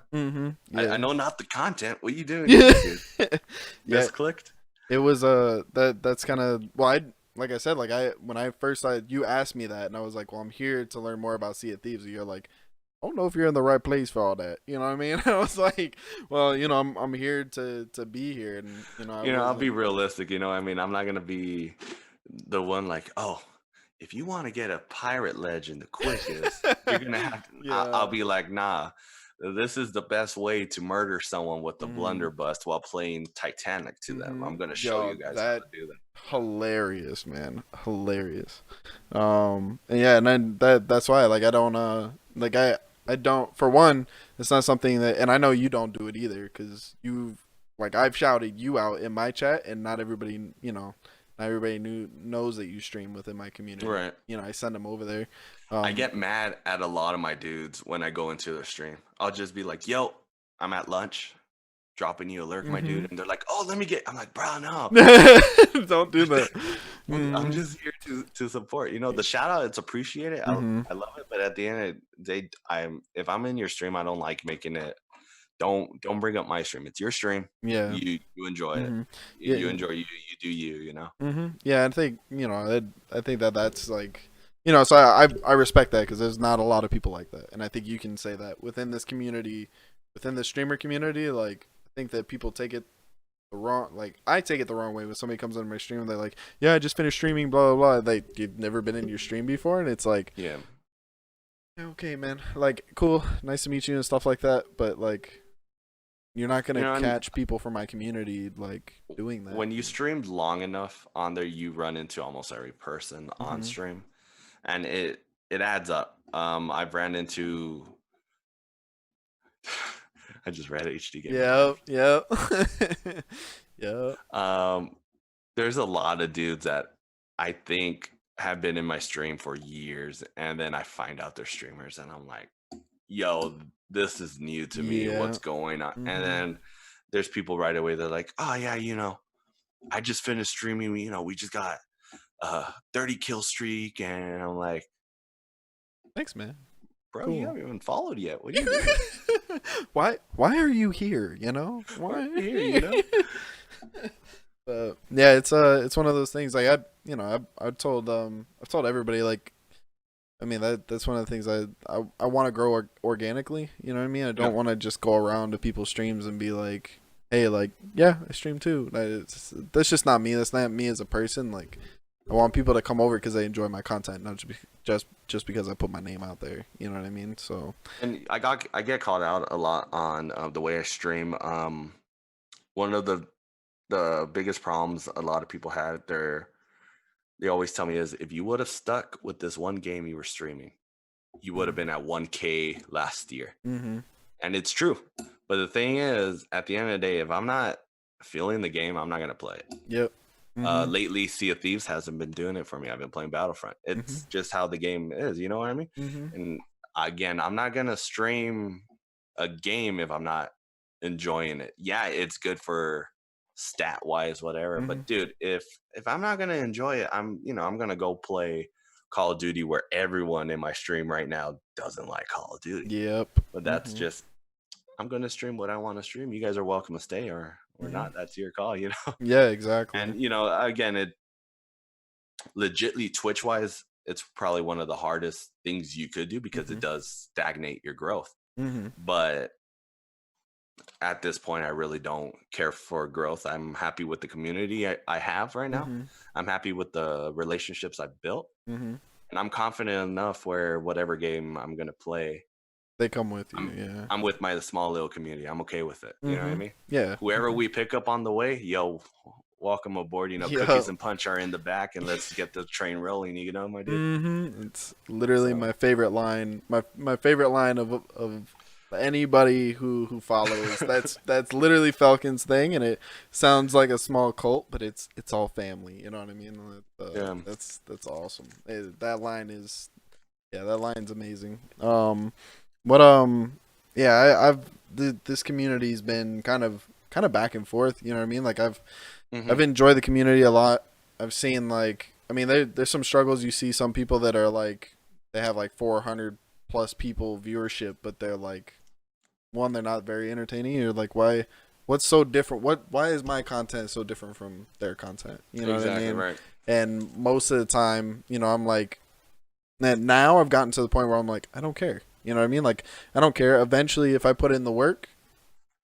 I know not the content. What are you doing here, dude? Just clicked. It was that's kind of, well, like I said, like when I first started, you asked me that, and I was like, well, I'm here to learn more about Sea of Thieves. And you're like, I don't know if you're in the right place for all that. You know what I mean? I was like, well, I'm here to be here, and I'll be realistic. I mean, I'm not gonna be the one like, oh, if you want to get a pirate legend the quickest, you're gonna have to. I'll Yeah. be like, nah. This is the best way to murder someone with the Mm-hmm. blunderbuss while playing Titanic to them. Mm-hmm. I'm gonna show Yo, you guys how that to do that. hilarious, man. Hilarious. And yeah, and then that's why like I don't like I don't, for one, it's not something that, and I know you don't do it either, because you've, like, I've shouted you out in my chat, and not everybody, not everybody knows that you stream within my community. Right. I send them over there. I get mad at a lot of my dudes when I go into their stream. I'll just be like, yo, I'm at lunch, dropping you a lurk, my dude. And they're like, oh, let me get. I'm like, bro, no. Don't do that. I'm just here to support. The shout out, it's appreciated. I love it. But at the end of the day, if I'm in your stream, I don't like making it. Don't bring up my stream. It's your stream. Yeah. You enjoy it. Yeah. You enjoy you do you. Yeah, I think I think that's like, so I respect that, because there's not a lot of people like that, and I think you can say that within this community, within the streamer community. Like, I think that people take it the wrong, like, I take it the wrong way when somebody comes into my stream and they're like, yeah, I just finished streaming, blah blah blah. Like, you've never been in your stream before, and it's like, Yeah. okay, man, like, cool, nice to meet you and stuff like that, but like, you're not gonna catch people from my community like doing that. When you streamed long enough on there, you run into almost every person on stream, and it adds up. I've ran into. I just read HD Gamer. Yep. Yep. There's a lot of dudes that I think have been in my stream for years, and then I find out they're streamers, and I'm like, yo, this is new to me. What's going on? And then there's people right away. They're like, oh yeah, I just finished streaming. We just got a 30 kill streak, and I'm like, thanks, man. Bro, cool. You haven't even followed yet. What are you doing? Why are you here? Why are you here? Yeah, it's one of those things. Like, I've told everybody, like, I mean, that's one of the things I want to grow organically. You know what I mean? I don't want to just go around to people's streams and be like, hey, like, yeah, I stream too. That's just not me. That's not me as a person. Like, I want people to come over because they enjoy my content, not just because I put my name out there. You know what I mean? So. And I get called out a lot on the way I stream. One of the biggest problems a lot of people had, they always tell me, is if you would have stuck with this one game you were streaming, you would have been at 1K last year. And it's true. But the thing is, at the end of the day, if I'm not feeling the game, I'm not going to play it. Yep. Lately, Sea of Thieves hasn't been doing it for me. I've been playing Battlefront. It's just how the game is. You know what I mean? And again, I'm not going to stream a game if I'm not enjoying it. Yeah, it's good for stat wise, whatever. But dude, if I'm not gonna enjoy it, I'm gonna go play Call of Duty, where everyone in my stream right now doesn't like Call of Duty. Yep. But that's just, I'm gonna stream what I want to stream. You guys are welcome to stay or not. That's your call, Yeah, exactly. And again, it legitly Twitch wise, it's probably one of the hardest things you could do, because it does stagnate your growth. But at this point, I really don't care for growth. I'm happy with the community I have right now. I'm happy with the relationships I've built. And I'm confident enough where whatever game I'm going to play, they come with you. I'm with my small little community. I'm okay with it. You know what I mean? Yeah. Whoever we pick up on the way, yo, welcome aboard. Cookies and punch are in the back, and let's get the train rolling. My dude. It's literally my favorite line. My favorite line of anybody who follows. That's literally Falcon's thing, and it sounds like a small cult, but it's all family. You know what I mean? That's awesome. That line's amazing. This community's been kind of back and forth. You know what I mean? Like, I've enjoyed the community a lot. I've seen, like, I mean, there's some struggles. You see some people that are like, they have like 400 plus people viewership, but they're like, one, they're not very entertaining. You're like, what's so different? Why is my content so different from their content? You know what I mean? Right. And most of the time, I'm like, now I've gotten to the point where I'm like, I don't care. You know what I mean? Like, I don't care. Eventually, if I put in the work,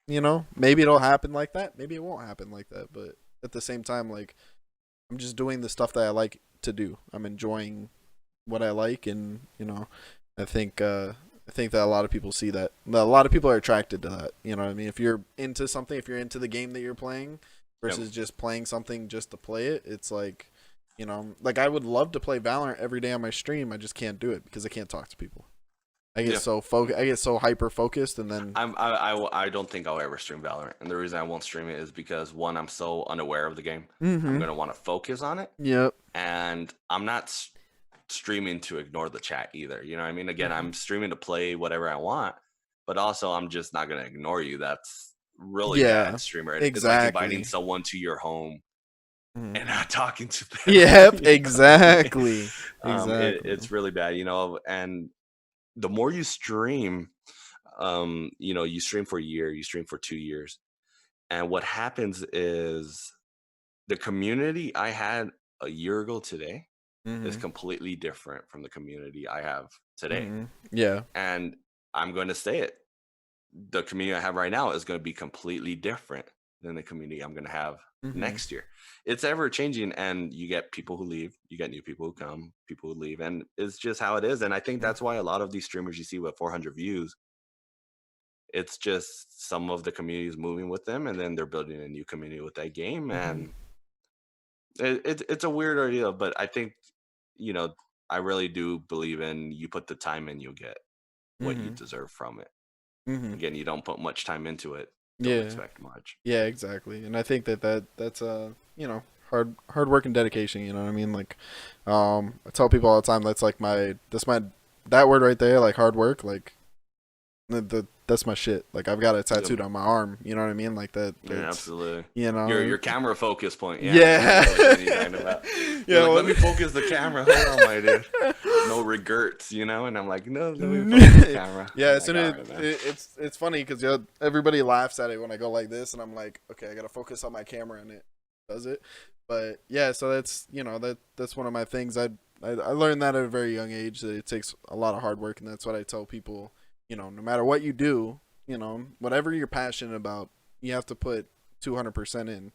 maybe it'll happen like that. Maybe it won't happen like that. But at the same time, like, I'm just doing the stuff that I like to do. I'm enjoying what I like, and I think that a lot of people see that. A lot of people are attracted to that. You know what I mean? If you're into something, if you're into the game that you're playing, Yep. versus just playing something just to play it, it's like, like I would love to play Valorant every day on my stream. I just can't do it because I can't talk to people. I get I get so hyper focused, and then I don't think I'll ever stream Valorant, and the reason I won't stream it is because one, I'm so unaware of the game. I'm gonna want to focus on it. Yep. And I'm not streaming to ignore the chat either. You know what I mean? Again, I'm streaming to play whatever I want, but also I'm just not gonna ignore you. That's really bad streamer. It's like inviting someone to your home and not talking to them. Yep, exactly. It's really bad, and the more you stream, you stream for a year, you stream for 2 years. And what happens is the community I had a year ago today is completely different from the community I have today. Yeah. And I'm going to say it. The community I have right now is going to be completely different than the community I'm going to have next year. It's ever changing, and you get people who leave, you get new people who come, people who leave, and it's just how it is. And I think that's why a lot of these streamers you see with 400 views, it's just some of the community is moving with them, and then they're building a new community with that game. And it's a weird idea, but I think, I really do believe in you put the time in, you'll get what you deserve from it. Again, you don't put much time into it, don't expect much. Yeah, exactly. And I think that's hard work and dedication, you know what I mean? Like I tell people all the time, that's like that word right there, like hard work, like that's my shit. Like I've got it tattooed on my arm, you know what I mean? Like that. Yeah, absolutely. Your camera focus point. Yeah. Yeah. Let me focus the camera. Hold on, my dude. No regrets, and I'm like, no, let me focus the camera. Yeah, as soon as it's funny because everybody laughs at it when I go like this, and I'm like, okay, I gotta focus on my camera, and it does it. But yeah, so that's that's one of my things. I learned that at a very young age, that it takes a lot of hard work, and that's what I tell people. No matter what you do, whatever you're passionate about, you have to put 200% in.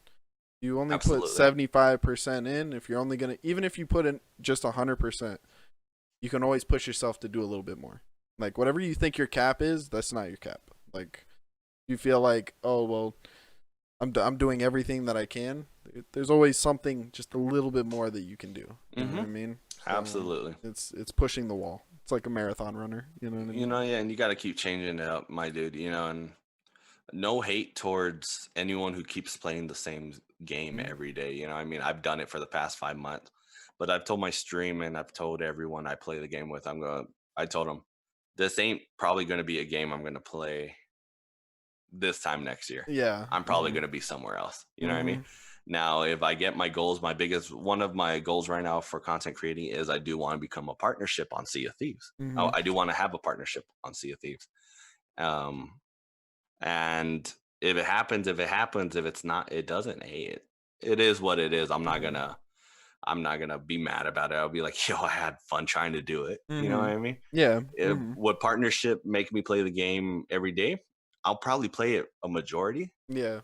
You only put 75% in. If you're only even if you put in just 100%, you can always push yourself to do a little bit more. Like whatever you think your cap is, that's not your cap. Like you feel like, oh well, I'm doing everything that I can. There's always something just a little bit more that you can do. You know what I mean? So absolutely. It's pushing the wall. It's like a marathon runner, you know what I mean? Yeah, and you got to keep changing it up, my dude, and no hate towards anyone who keeps playing the same game every day. I mean, I've done it for the past 5 months, but I've told my stream and I've told everyone I play the game with, I told them, this ain't probably going to be a game I'm going to play this time next year. Yeah. I'm probably going to be somewhere else. You know what I mean? Now, if I get my goals, one of my goals right now for content creating is I do want to become a partnership on Sea of Thieves. I do want to have a partnership on Sea of Thieves. And if it happens, if it's not, it doesn't. Hey, it is what it is. I'm not gonna be mad about it. I'll be like, yo, I had fun trying to do it. You know what I mean? Yeah. Would partnership make me play the game every day? I'll probably play it a majority. Yeah.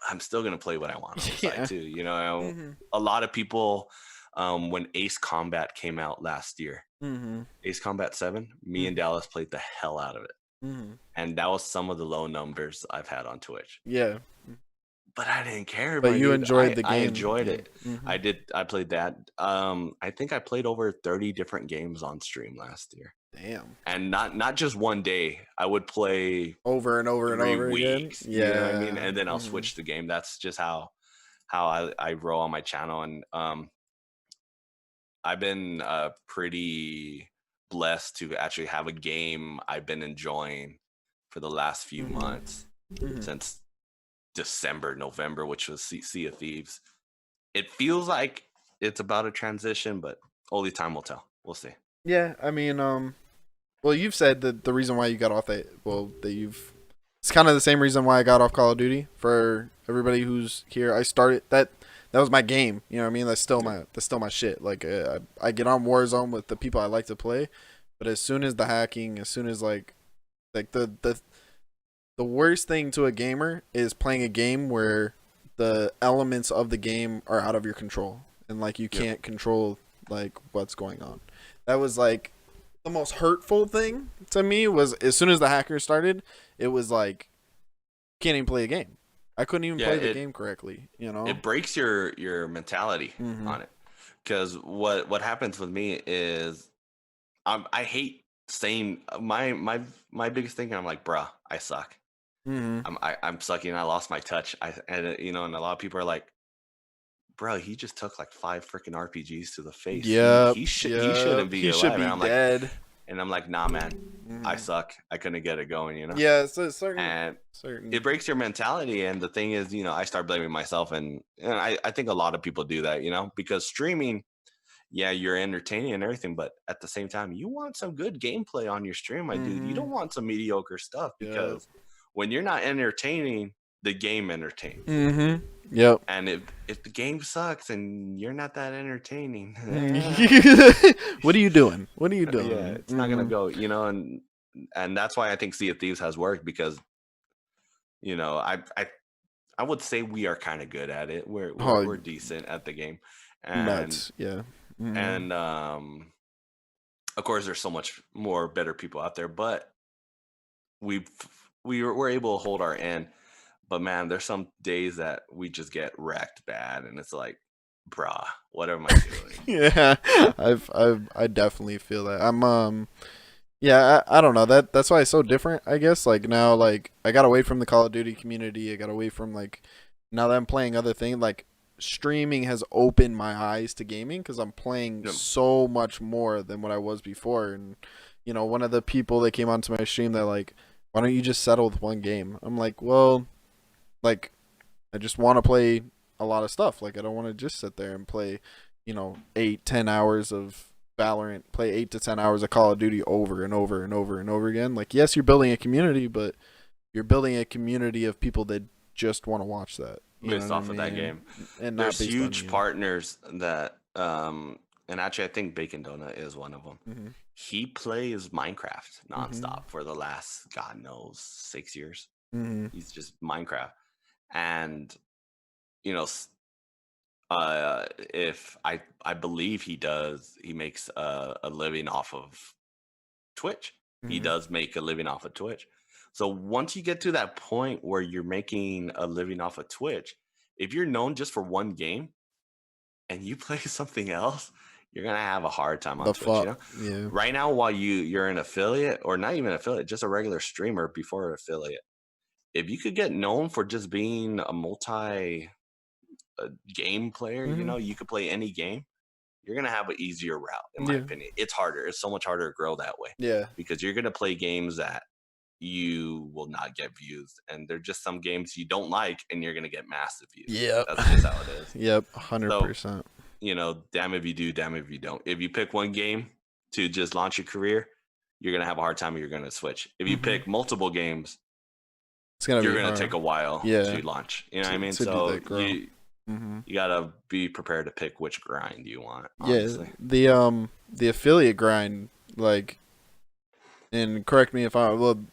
I'm still gonna play what I want on the side too. A lot of people, when Ace Combat came out last year, Ace Combat 7, me and Dallas played the hell out of it, and that was some of the low numbers I've had on Twitch. Yeah, but I didn't care. But you enjoyed the game. I enjoyed it. I played that. I think I played over 30 different games on stream last year. Damn. And not just one day. I would play over and over and over weeks, again. Yeah. You know what I mean? And then I'll switch the game. That's just how I roll on my channel. And I've been pretty blessed to actually have a game I've been enjoying for the last few months, since December, November, which was Sea of Thieves. It feels like it's about a transition, but only time will tell. We'll see. Yeah, I mean, well, you've said that the reason why you got off it's kind of the same reason why I got off Call of Duty. For everybody who's here, I started that was my game. You know what I mean? That's still my shit. Like I get on Warzone with the people I like to play, but as soon as the hacking, as soon as like the worst thing to a gamer is playing a game where the elements of the game are out of your control. and like you Yep. can't control like what's going on. That was like the most hurtful thing to me was as soon as the hackers started, it was like can't even play a game. I couldn't even Yeah, play the game correctly, you know? it breaks your mentality Mm-hmm. on it. Because what happens with me is I hate saying my biggest thing. I'm like, bruh, I suck. Mm-hmm. I'm sucking. I lost my touch. And a lot of people are like, bro, he just took like 5 freaking RPGs to the face. Yep. He Yep. shouldn't be He should alive. be dead. And I'm like, nah, man, I Mm-hmm. suck. I couldn't get it going, Yeah, so certain And certain it breaks your mentality. And the thing is, I start blaming myself, and I think a lot of people do that, because streaming, yeah, you're entertaining and everything, but at the same time, you want some good gameplay on your stream, my dude. You mm-hmm. don't want some mediocre stuff, Yep. because when you're not entertaining, the game entertains. Mm-hmm. Yep. And if the game sucks and you're not that entertaining, What are you doing? What are you doing? yeah, it's not gonna go, and that's why I think Sea of Thieves has worked, because I would say we are kind of good at it. Oh, We're decent at the game, and nuts. Yeah. Mm-hmm. and of course there's so much more better people out there, but we we're able to hold our end. But man, there's some days that we just get wrecked bad, and it's like, bruh, what am I doing? Yeah. I definitely feel that. Yeah, I don't know. That's why it's so different, I guess. Like now like I got away from the Call of Duty community. I got away from like now that I'm playing other things like streaming has opened my eyes to gaming cuz I'm playing Yep. so much more than what I was before. And one of the people that came onto my stream, they're like, "Why don't you just settle with one game?" I'm like, "Well, like I just want to play a lot of stuff. Like I don't want to just sit there and play, 8-10 hours of Valorant, play 8 to 10 hours of Call of Duty over and over and over and over again. Like yes, you're building a community, but you're building a community of people that just want to watch that. You Based know what off I of that mean? game, And not there's based huge on you. partners that and actually I think Bacon Donut is one of them. Mm-hmm. He plays Minecraft Mm-hmm. nonstop for the last, God knows, 6 years. Mm-hmm. He's just Minecraft. And you know if I believe he makes a living off of Twitch. He Mm-hmm. does make a living off of Twitch. So once you get to that point where you're making a living off of Twitch, if you're known just for one game and you play something else, you're gonna have a hard time on The Twitch. fuck, yeah. Right now, while you're an affiliate, or not even affiliate, just a regular streamer before an affiliate, if you could get known for just being a multi game player, Mm-hmm. you could play any game. You're gonna have an easier route, in my Yeah. opinion. It's harder. It's so much harder to grow that way, Yeah. because you're gonna play games that you will not get views, and they're just some games you don't like, and you're gonna get massive views. Yep. That's just how it is. Yep. So 100%. damn if you do, damn if you don't. If you pick one game to just launch your career, you're gonna have a hard time, and you're gonna switch. If you Mhm. pick multiple games, It's gonna you're be gonna hard. take a while Yeah. to launch. You know what I mean? To do So that grow. Mm-hmm. you gotta be prepared to pick which grind you want. Yeah, Honestly. the affiliate grind, like, and correct me if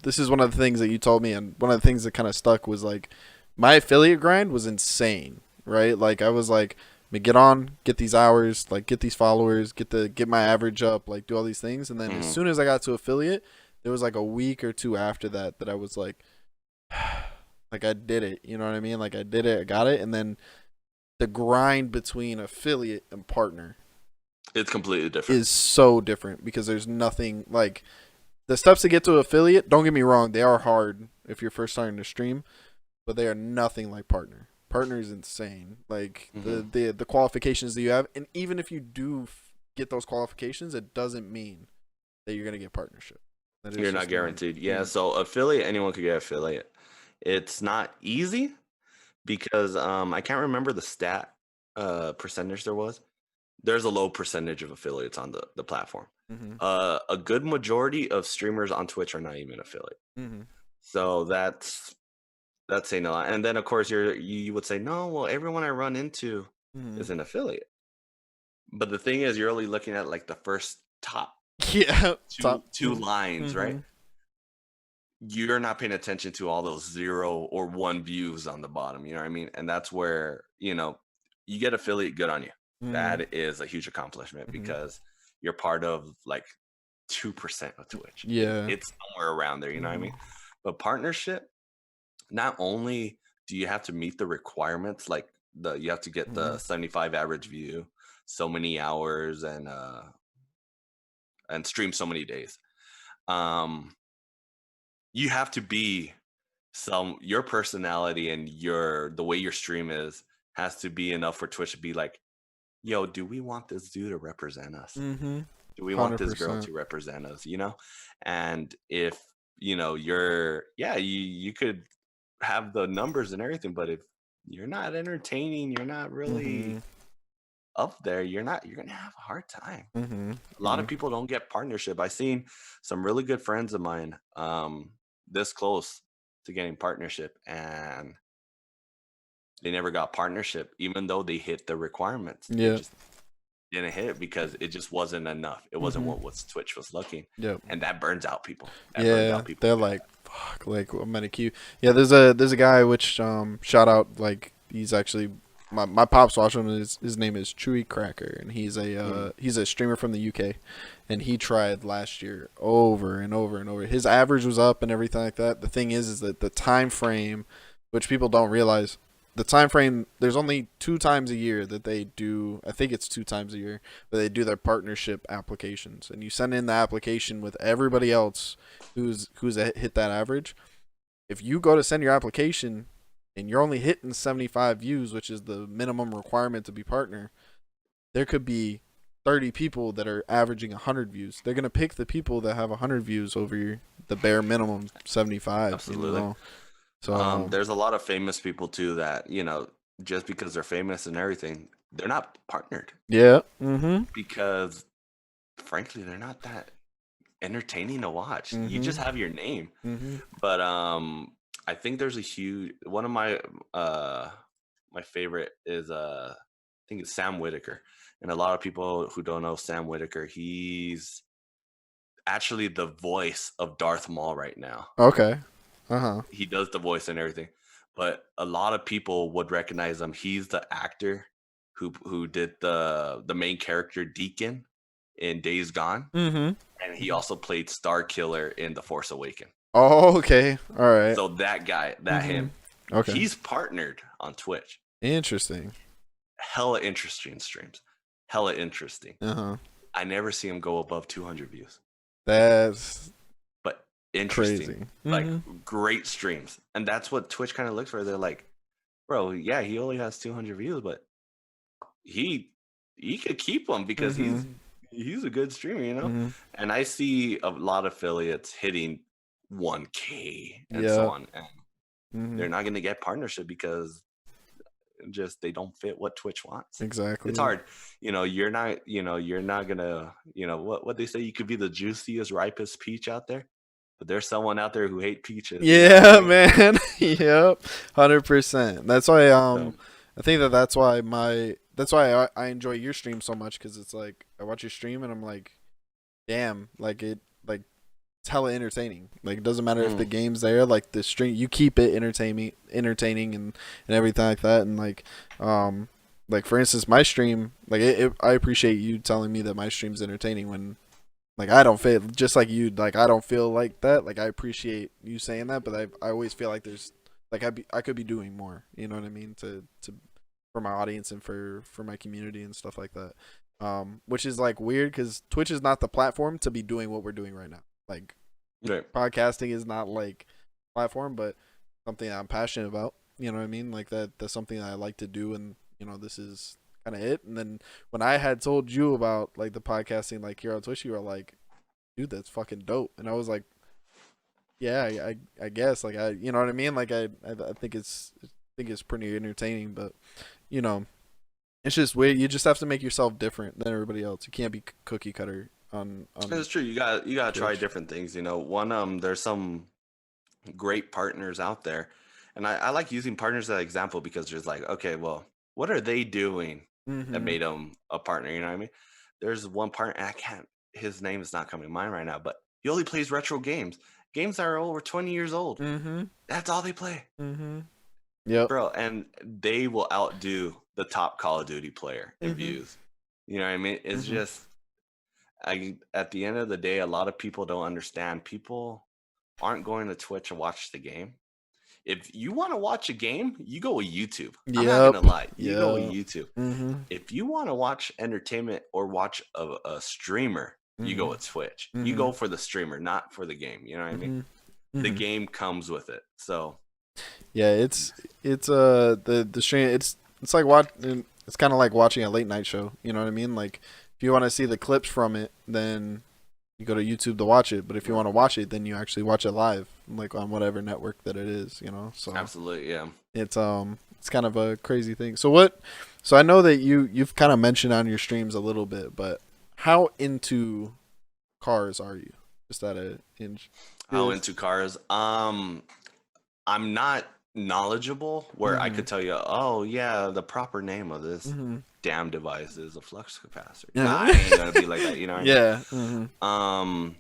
this is one of the things that you told me, and one of the things that kind of stuck was like, my affiliate grind was insane, right? Like I was like, get on, get these hours, like get these followers, get my average up, like do all these things, and then as soon as I got to affiliate, there was like a week or two after that I was like, like I did it, you know what I mean? Like I did it, I got it, and then the grind between affiliate and partner It's completely different. is so different because there's nothing like the steps to get to affiliate. Don't get me wrong, they are hard if you're first starting to stream, but they are nothing like partner. Partner is insane. Like the qualifications that you have, and even if you do get those qualifications, it doesn't mean that you're gonna get partnership. You're not guaranteed. Yeah. So affiliate, anyone could get affiliate. It's not easy because I can't remember the stat percentage there was. There's a low percentage of affiliates on the platform. Mm-hmm. A good majority of streamers on Twitch are not even affiliate. Mm-hmm. So that's saying a lot. And then of course you would say, no, well, everyone I run into is an affiliate. But the thing is, you're only looking at like the first top two lines, right? You're not paying attention to all those 0 or 1 views on the bottom. You know what I mean? And that's where you get affiliate, good on you. that is a huge accomplishment Mm-hmm. because you're part of like 2% of Twitch. Yeah. It's somewhere around there, you know what I Mm-hmm. mean? But partnership, not only do you have to meet the requirements, like you have to get Mm-hmm. the 75 average view, so many hours, and stream so many days. Um, you have to be your personality and the way your stream is has to be enough for Twitch to be like, yo, do we want this dude to represent us? Mm-hmm. Do we want this girl 100%. to represent us, you know? And if you could have the numbers and everything, but if you're not entertaining, you're not Mm-hmm. really up there, you're gonna have a hard time. Mm-hmm. A lot of people don't get partnership. I seen some really good friends of mine this close to getting partnership, and they never got partnership even though they hit the requirements. They Yeah. just didn't hit it because it just wasn't enough. It wasn't Mm-hmm. what was Twitch was looking, Yep. and that burns out people. That burns Yeah, out people they're good. like, fuck, like I'm gonna queue. Yeah, there's a guy which shout out, like he's actually my pops watch him. His name is Chewy Cracker, and he's a streamer from the UK, and he tried last year over and over and over. His average was up and everything like that. The thing is that the time frame, which people don't realize, the time frame, there's only 2 times a year that they do. I think it's 2 times a year, but they do their partnership applications, and you send in the application with everybody else who's hit that average. If you go to send your application and you're only hitting 75 views, which is the minimum requirement to be partner, there could be 30 people that are averaging 100 views. They're gonna pick the people that have 100 views over the bare minimum 75. Absolutely. So There's a lot of famous people too that just because they're famous and everything, they're not partnered yeah. Mm-hmm. because frankly they're not that entertaining to watch. You Mm-hmm. just have your name. Mm-hmm. But I think there's a huge one of my favorite is I think it's Sam Whittaker. And a lot of people who don't know Sam Whittaker, he's actually the voice of Darth Maul right now. Okay. Uh-huh. He does the voice and everything. But a lot of people would recognize him. He's the actor who did the main character Deacon in Days Gone. Mm-hmm. And he also played Star Killer in The Force Awakens. Oh, okay. All right. So that guy, him, Okay. he's partnered on Twitch. Interesting. Hella interesting streams. Hella interesting. Uh-huh. I never see him go above 200 views. That's But interesting. crazy. Like Mm-hmm. great streams. And that's what Twitch kind of looks for. They're like, bro, yeah, he only has 200 views, but he could keep them because he's a good streamer, you know? Mm-hmm. And I see a lot of affiliates hitting 1K and Yeah. so on. And Mm-hmm. they're not going to get partnership because just they don't fit what Twitch wants. Exactly. It's hard. You're not gonna, what they say, you could be the juiciest, ripest peach out there, but there's someone out there who hate peaches. Yeah, man. Yep. 100%. That's why I think that's why I enjoy your stream so much, because it's like I watch your stream and I'm like, damn, like it's hella entertaining. Like it doesn't matter if the game's there, like the stream, you keep it entertaining and everything like that. And like for instance, my stream, like I appreciate you telling me that my stream's entertaining when like I don't feel just like you, like I don't feel like that. Like I appreciate you saying that, but I always feel like there's like I could be doing more. You know what I mean? To for my audience and for my community and stuff like that. Which is like weird because Twitch is not the platform to be doing what we're doing right now. Like Right. podcasting is not like platform, but something that I'm passionate about. You know what I mean? Like that's something that I like to do, and this is kind of it. And then when I had told you about like the podcasting, like here on Twitch, you were like, "Dude, that's fucking dope," and I was like, "Yeah, I guess like you know what I mean? Like I think it's pretty entertaining, but you know." It's just weird. You just have to make yourself different than everybody else. You can't be cookie cutter on It's true. You gotta try Twitch. different things. There's some great partners out there, and I like using partners as an example because there's like, okay, well, what are they doing that made them a partner? You know what I mean? There's one partner, and I can't. His name is not coming to mind right now, but he only plays retro games that are over 20 years old. Mm-hmm. That's all they play. Mm-hmm. Yep. Bro, and they will outdo the top Call of Duty player in views. You know what I mean? It's just, at the end of the day, a lot of people don't understand. People aren't going to Twitch to watch the game. If you want to watch a game, you go with YouTube. I'm not gonna lie, you go with YouTube. If you want to watch entertainment or watch a streamer, you go with Twitch. You go for the streamer, not for the game. You know what I mean? The game comes with it. So yeah, it's the stream. It's like it's kind of like watching a late night show. You know what I mean? Like if you want to see the clips from it, then you go to YouTube to watch it. But if you want to watch it, then you actually watch it live, like on whatever network that it is. You know, so absolutely, yeah. It's kind of a crazy thing. So I know that you've kind of mentioned on your streams a little bit, but how into cars are you? Just at a inch. How into cars? I'm not knowledgeable where I could tell you, oh yeah, the proper name of this damn device is a flux capacitor. Nah, I ain't gonna be like that, you know what I mean?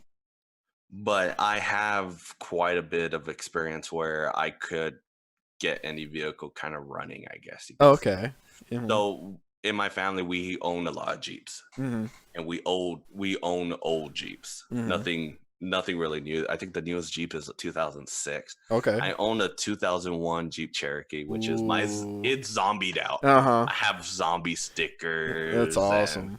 But I have quite a bit of experience where I could get any vehicle kind of running, I guess. Okay. So in my family, we own a lot of Jeeps, and we own old Jeeps. Nothing really new. I think the newest Jeep is a 2006. Okay. I own a 2001 Jeep Cherokee, which is it's zombied out. I have zombie stickers. That's awesome.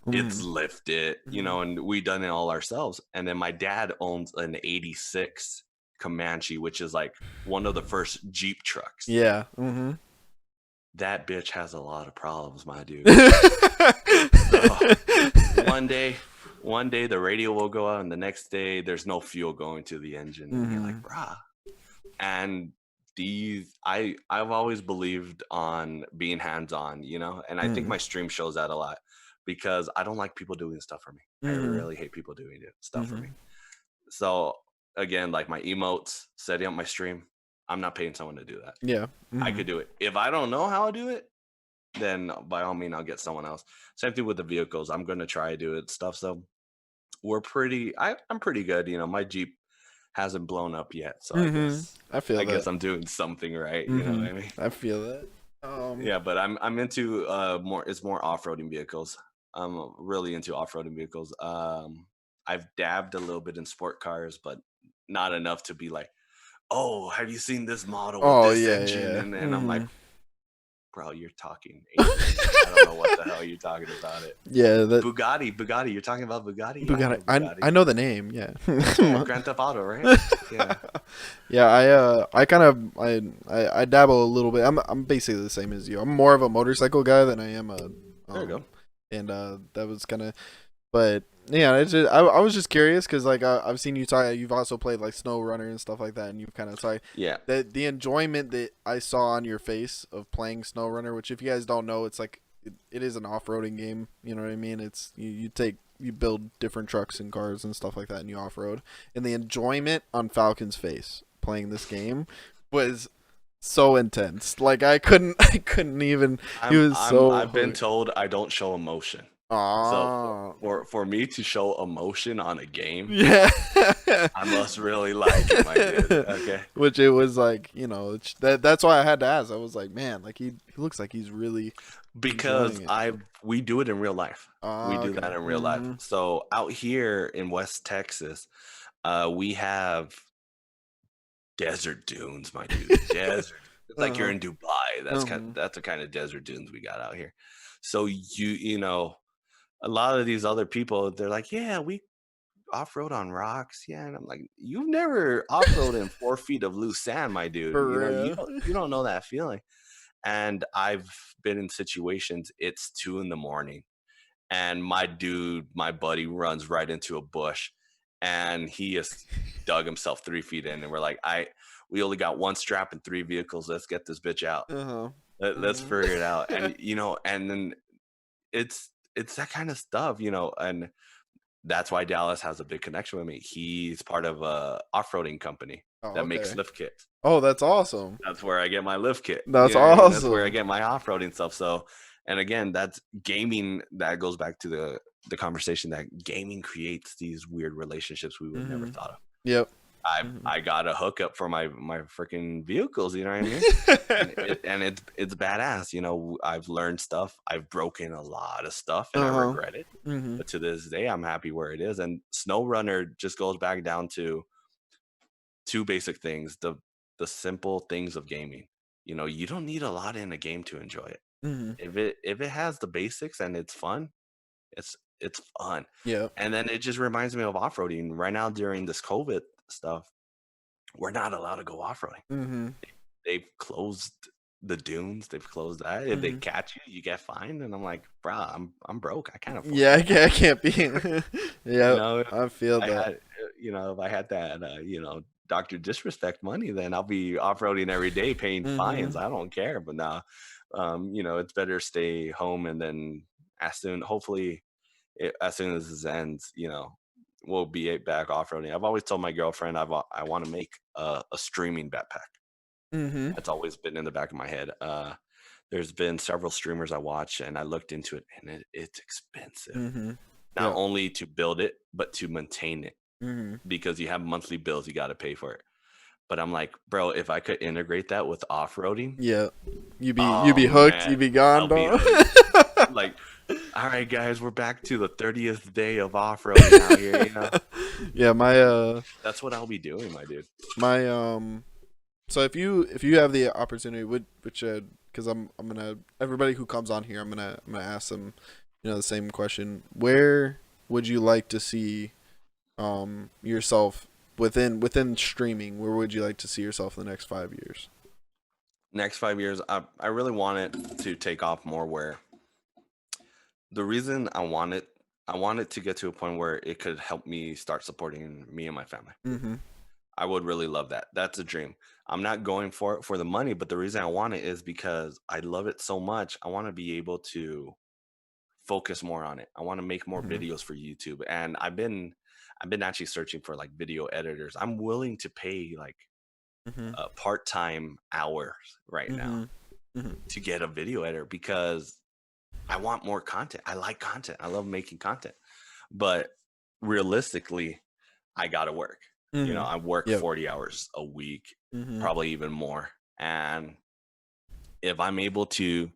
It's lifted, you know, and we done it all ourselves. And then my dad owns an 86 Comanche, which is like one of the first Jeep trucks. Yeah. That bitch has a lot of problems, my dude. One day the radio will go out, and the next day there's no fuel going to the engine. And you're like, brah. And I've always believed on being hands-on, you know, and I think my stream shows that a lot, because I don't like people doing stuff for me. I really hate people doing stuff for me. So again, like my emotes, setting up my stream, I'm not paying someone to do that. Yeah. I could do it. If I don't know how to do it, then by all means I'll get someone else. Same thing with the vehicles. I'm going to try to do it stuff. So I'm pretty good. You know, my Jeep hasn't blown up yet. So I guess I'm doing something right. You know what I mean? I feel that. Yeah, but I'm into more off-roading vehicles. I'm really into off-roading vehicles. I've dabbed a little bit in sport cars, but not enough to be like, oh, have you seen this model with this engine? And I'm like, bro, you're talking 80s. I don't know what the hell you're talking about it. Yeah, Bugatti. You're talking about Bugatti? Bugatti. I know the name. Yeah. Grand Theft Auto, right? Yeah. Yeah. I dabble a little bit. I'm basically the same as you. I'm more of a motorcycle guy than I am a. There you go. And that was kind of, but yeah, it's just, I was just curious because like I've seen you talk. You've also played like Snow Runner and stuff like that, and you've kind of like the enjoyment that I saw on your face of playing Snow Runner. Which, if you guys don't know, it's like it is an off-roading game. You know what I mean? It's you build different trucks and cars and stuff like that, and you off-road. And the enjoyment on Falcon's face playing this game was so intense. Like I couldn't even. I've been told I don't show emotion. So for me to show emotion on a game, yeah, I must really like it, my dude. Okay. Which it was like, you know, that's why I had to ask. I was like, man, like he looks like he's really, because we do it in real life. We do that in real life. So out here in West Texas, we have desert dunes, my dude. Desert. It's like you're in Dubai. That's the kind of desert dunes we got out here. So you know, a lot of these other people, they're like, yeah, we off-road on rocks. Yeah. And I'm like, you've never off-road in 4 feet of loose sand, my dude. You don't know that feeling. And I've been in situations, it's 2 a.m. and my buddy runs right into a bush, and he has dug himself 3 feet in, and we're like, we only got 1 strap and 3 vehicles. Let's get this bitch out. Let's figure it out. And you know, and then it's that kind of stuff, you know, and that's why Dallas has a big connection with me. He's part of a off-roading company that makes lift kits. Oh, that's awesome. That's where I get my lift kit. That's awesome. That's where I get my off-roading stuff. So, and again, that's gaming. That goes back to the conversation that gaming creates these weird relationships we would have never thought of. Yep. I got a hookup for my freaking vehicles. You know what I mean? It's badass. You know, I've learned stuff. I've broken a lot of stuff, and I Uh-huh. regret it. Mhm. But to this day, I'm happy where it is. And Snow Runner just goes back down to two basic things: the simple things of gaming. You know, you don't need a lot in a game to enjoy it. Mhm. If it has the basics and it's fun, it's fun. Yeah. And then it just reminds me of off-roading. Right now during this COVID stuff, we're not allowed to go off-roading. Mhm. They've closed the dunes. They've closed that. If they Mhm. catch you, you get fined. And I'm like, bruh, I'm broke. I can't afford Yeah, that. I can't be. You Yeah, know, I feel I that. had, if I had that, Dr. Disrespect money, then I'll be off-roading every day paying fines. Mhm. I don't care. But now, it's better stay home and then hopefully, as soon as this ends, we'll be back off-roading. I've always told my girlfriend I want to make a streaming backpack. Mhm. That's always been in the back of my head. There's been several streamers I watch, and I looked into it, and it's expensive. Mhm. Not Yeah. only to build it, but to maintain it, Mhm. because you have monthly bills you got to pay for it. But I'm like, bro, if I could integrate that with off-roading, Yeah. You oh be hooked. You man, be gone, I'll be dog. hooked. Like, all right, guys, we're back to the 30th day of off-roading out here. Yeah, That's what I'll be doing, my dude. my so if you have the opportunity, which because I'm gonna everybody who comes on here, I'm gonna ask them, the same question. Where would you like to see yourself within streaming? Where would you like to see yourself in the next 5 years? Next 5 years, I really want it to take off more. Where the reason I want it to get to a point where it could help me start supporting me and my family. Mhm. I would really love that. That's a dream. I'm not going for it for the money, but the reason I want it is because I love it so much. I want to be able to focus more on it. I want to make more Mhm. videos for YouTube, and I've been actually searching for like video editors. I'm willing to pay like Mhm. part-time hours right now Mhm. Mhm. to get a video editor, because I want more content. I like content. I love making content. But realistically, I got to work. Mhm. I work Yep. 40 hours a week, Mhm. probably even more. And if I'm able to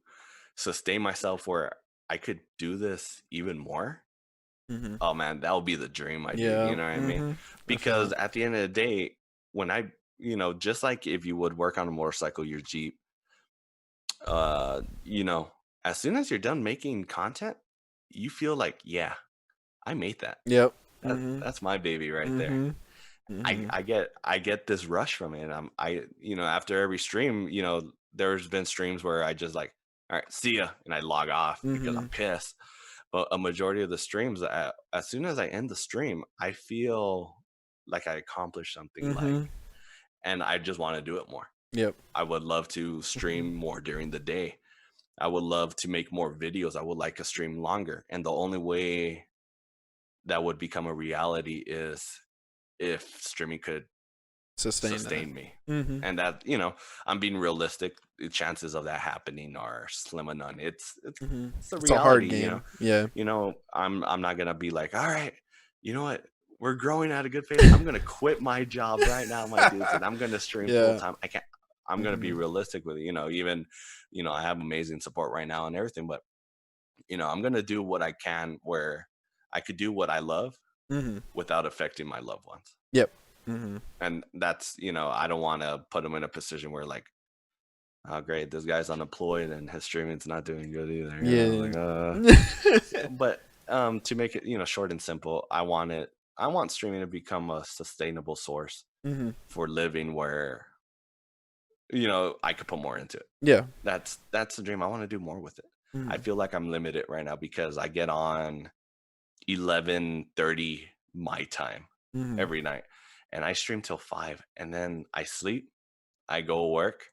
sustain myself where I could do this even more, Mhm. oh man, that would be the dream, my dude. You Yeah. know what I mean? Mhm. I feel Because it. at the end of the day, when just like if you would work on a motorcycle, your Jeep, uh, you know, as soon as you're done making content, you feel like, yeah, I made that. Yep. That Mhm. that's my baby right there. Mhm. I Mhm. I get I get this rush from it. After every stream, there's been streams where I just like, all right, see ya, and I log off because I'm Mhm. pissed. But a majority of the streams, as soon as I end the stream, I feel like I accomplished something, Mhm. and I just want to do it more. Yep. I would love to Mhm. stream more during the day. I would love to make more videos. I would like to stream longer. And the only way that would become a reality is if streaming could Sustain that. sustain me. Mhm. And that, I'm being realistic. The chances of that happening are slim and none. Mhm. It's a It's a hard reality. game. Yeah. I'm not gonna be like, all right, you know what? We're growing at a good pace. I'm gonna quit my job right now, my dudes, and I'm gonna stream full Yeah. time. I can't. I'm gonna be Mhm. realistic with it. Even, I have amazing support right now and everything, but I'm gonna do what I can where I could do what I love Mhm. without affecting my loved ones. Yep. Mhm. And that's, I don't want to put them in a position where like, oh great, this guy's unemployed and his streaming's not doing good either. Yeah. Like but to make it, short and simple, I want streaming to become a sustainable source Mhm. for living where, I could put more into it. Yeah. That's the dream. I want to do more with it. I Mhm. feel like I'm limited right now because I get on 11:30 my time Mhm. every night, and I stream till 5, and then I sleep, I go work,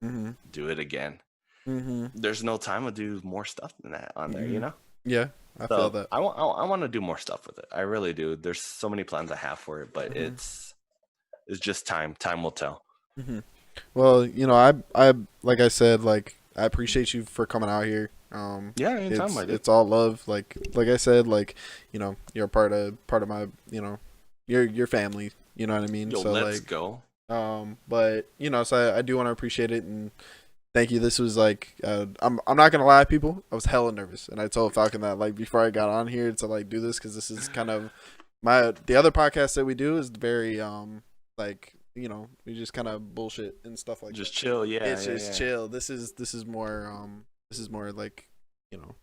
Mhm. do it again. Mhm. There's no time to do more stuff than that on there, Mhm. Yeah. I feel So that. I want to do more stuff with it. I really do. There's so many plans I have for it, but Mhm. it's just time. Time will tell. Mhm. Well, I like I said, like I appreciate you for coming out here. Yeah, anytime, It's my dude. it's all love. Like I said, like you're part of my, your family. You know what I mean? Yo, So let's like, go. but you know, so I do want to appreciate it and thank you. This was like, I'm not gonna lie, people. I was hella nervous, and I told Falcon that like before I got on here to like do this because this is kind of the other podcast that we do is very like you know we just kind of bullshit and stuff like Just that. chill, yeah. It's just chill. This is more like you know,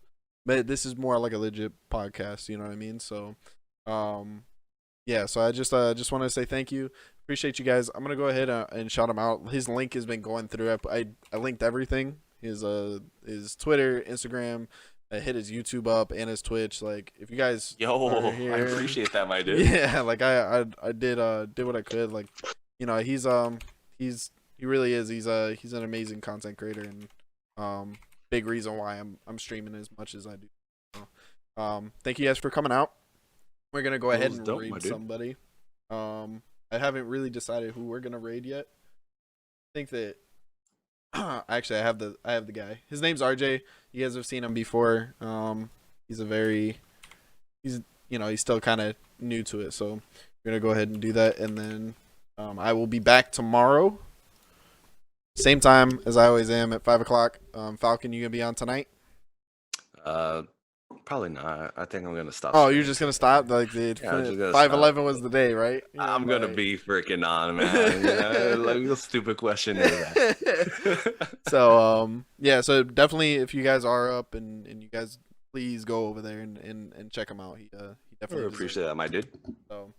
but this is more like a legit podcast. You know what I mean? So, yeah. So I just want to say thank you. Appreciate you guys. I'm gonna go ahead and shout him out. His link has been going through. I linked everything. His Twitter, Instagram. I hit his YouTube up and his Twitch. Like if you guys Yo, here, I appreciate that, my dude. yeah, like I did what I could. Like you know he really is. He's an amazing content creator and big reason why I'm streaming as much as I do. So, thank you guys for coming out. We're gonna go ahead and raid somebody. I haven't really decided who we're gonna raid yet. I think that actually I have the guy. His name's RJ. You guys have seen him before. He's still kind of new to it, so we're gonna go ahead and do that, and then I will be back tomorrow, same time as I always am at 5:00. Falcon, you gonna be on tonight? Probably not. I think I'm gonna stop. Oh, you're just gonna stop? Like the 5:11 was the day, right? Yeah, I'm gonna be freaking on, man. You know, like a stupid question is that. So yeah, so definitely if you guys are up and you guys please go over there and check him out. He definitely appreciate that, my dude. So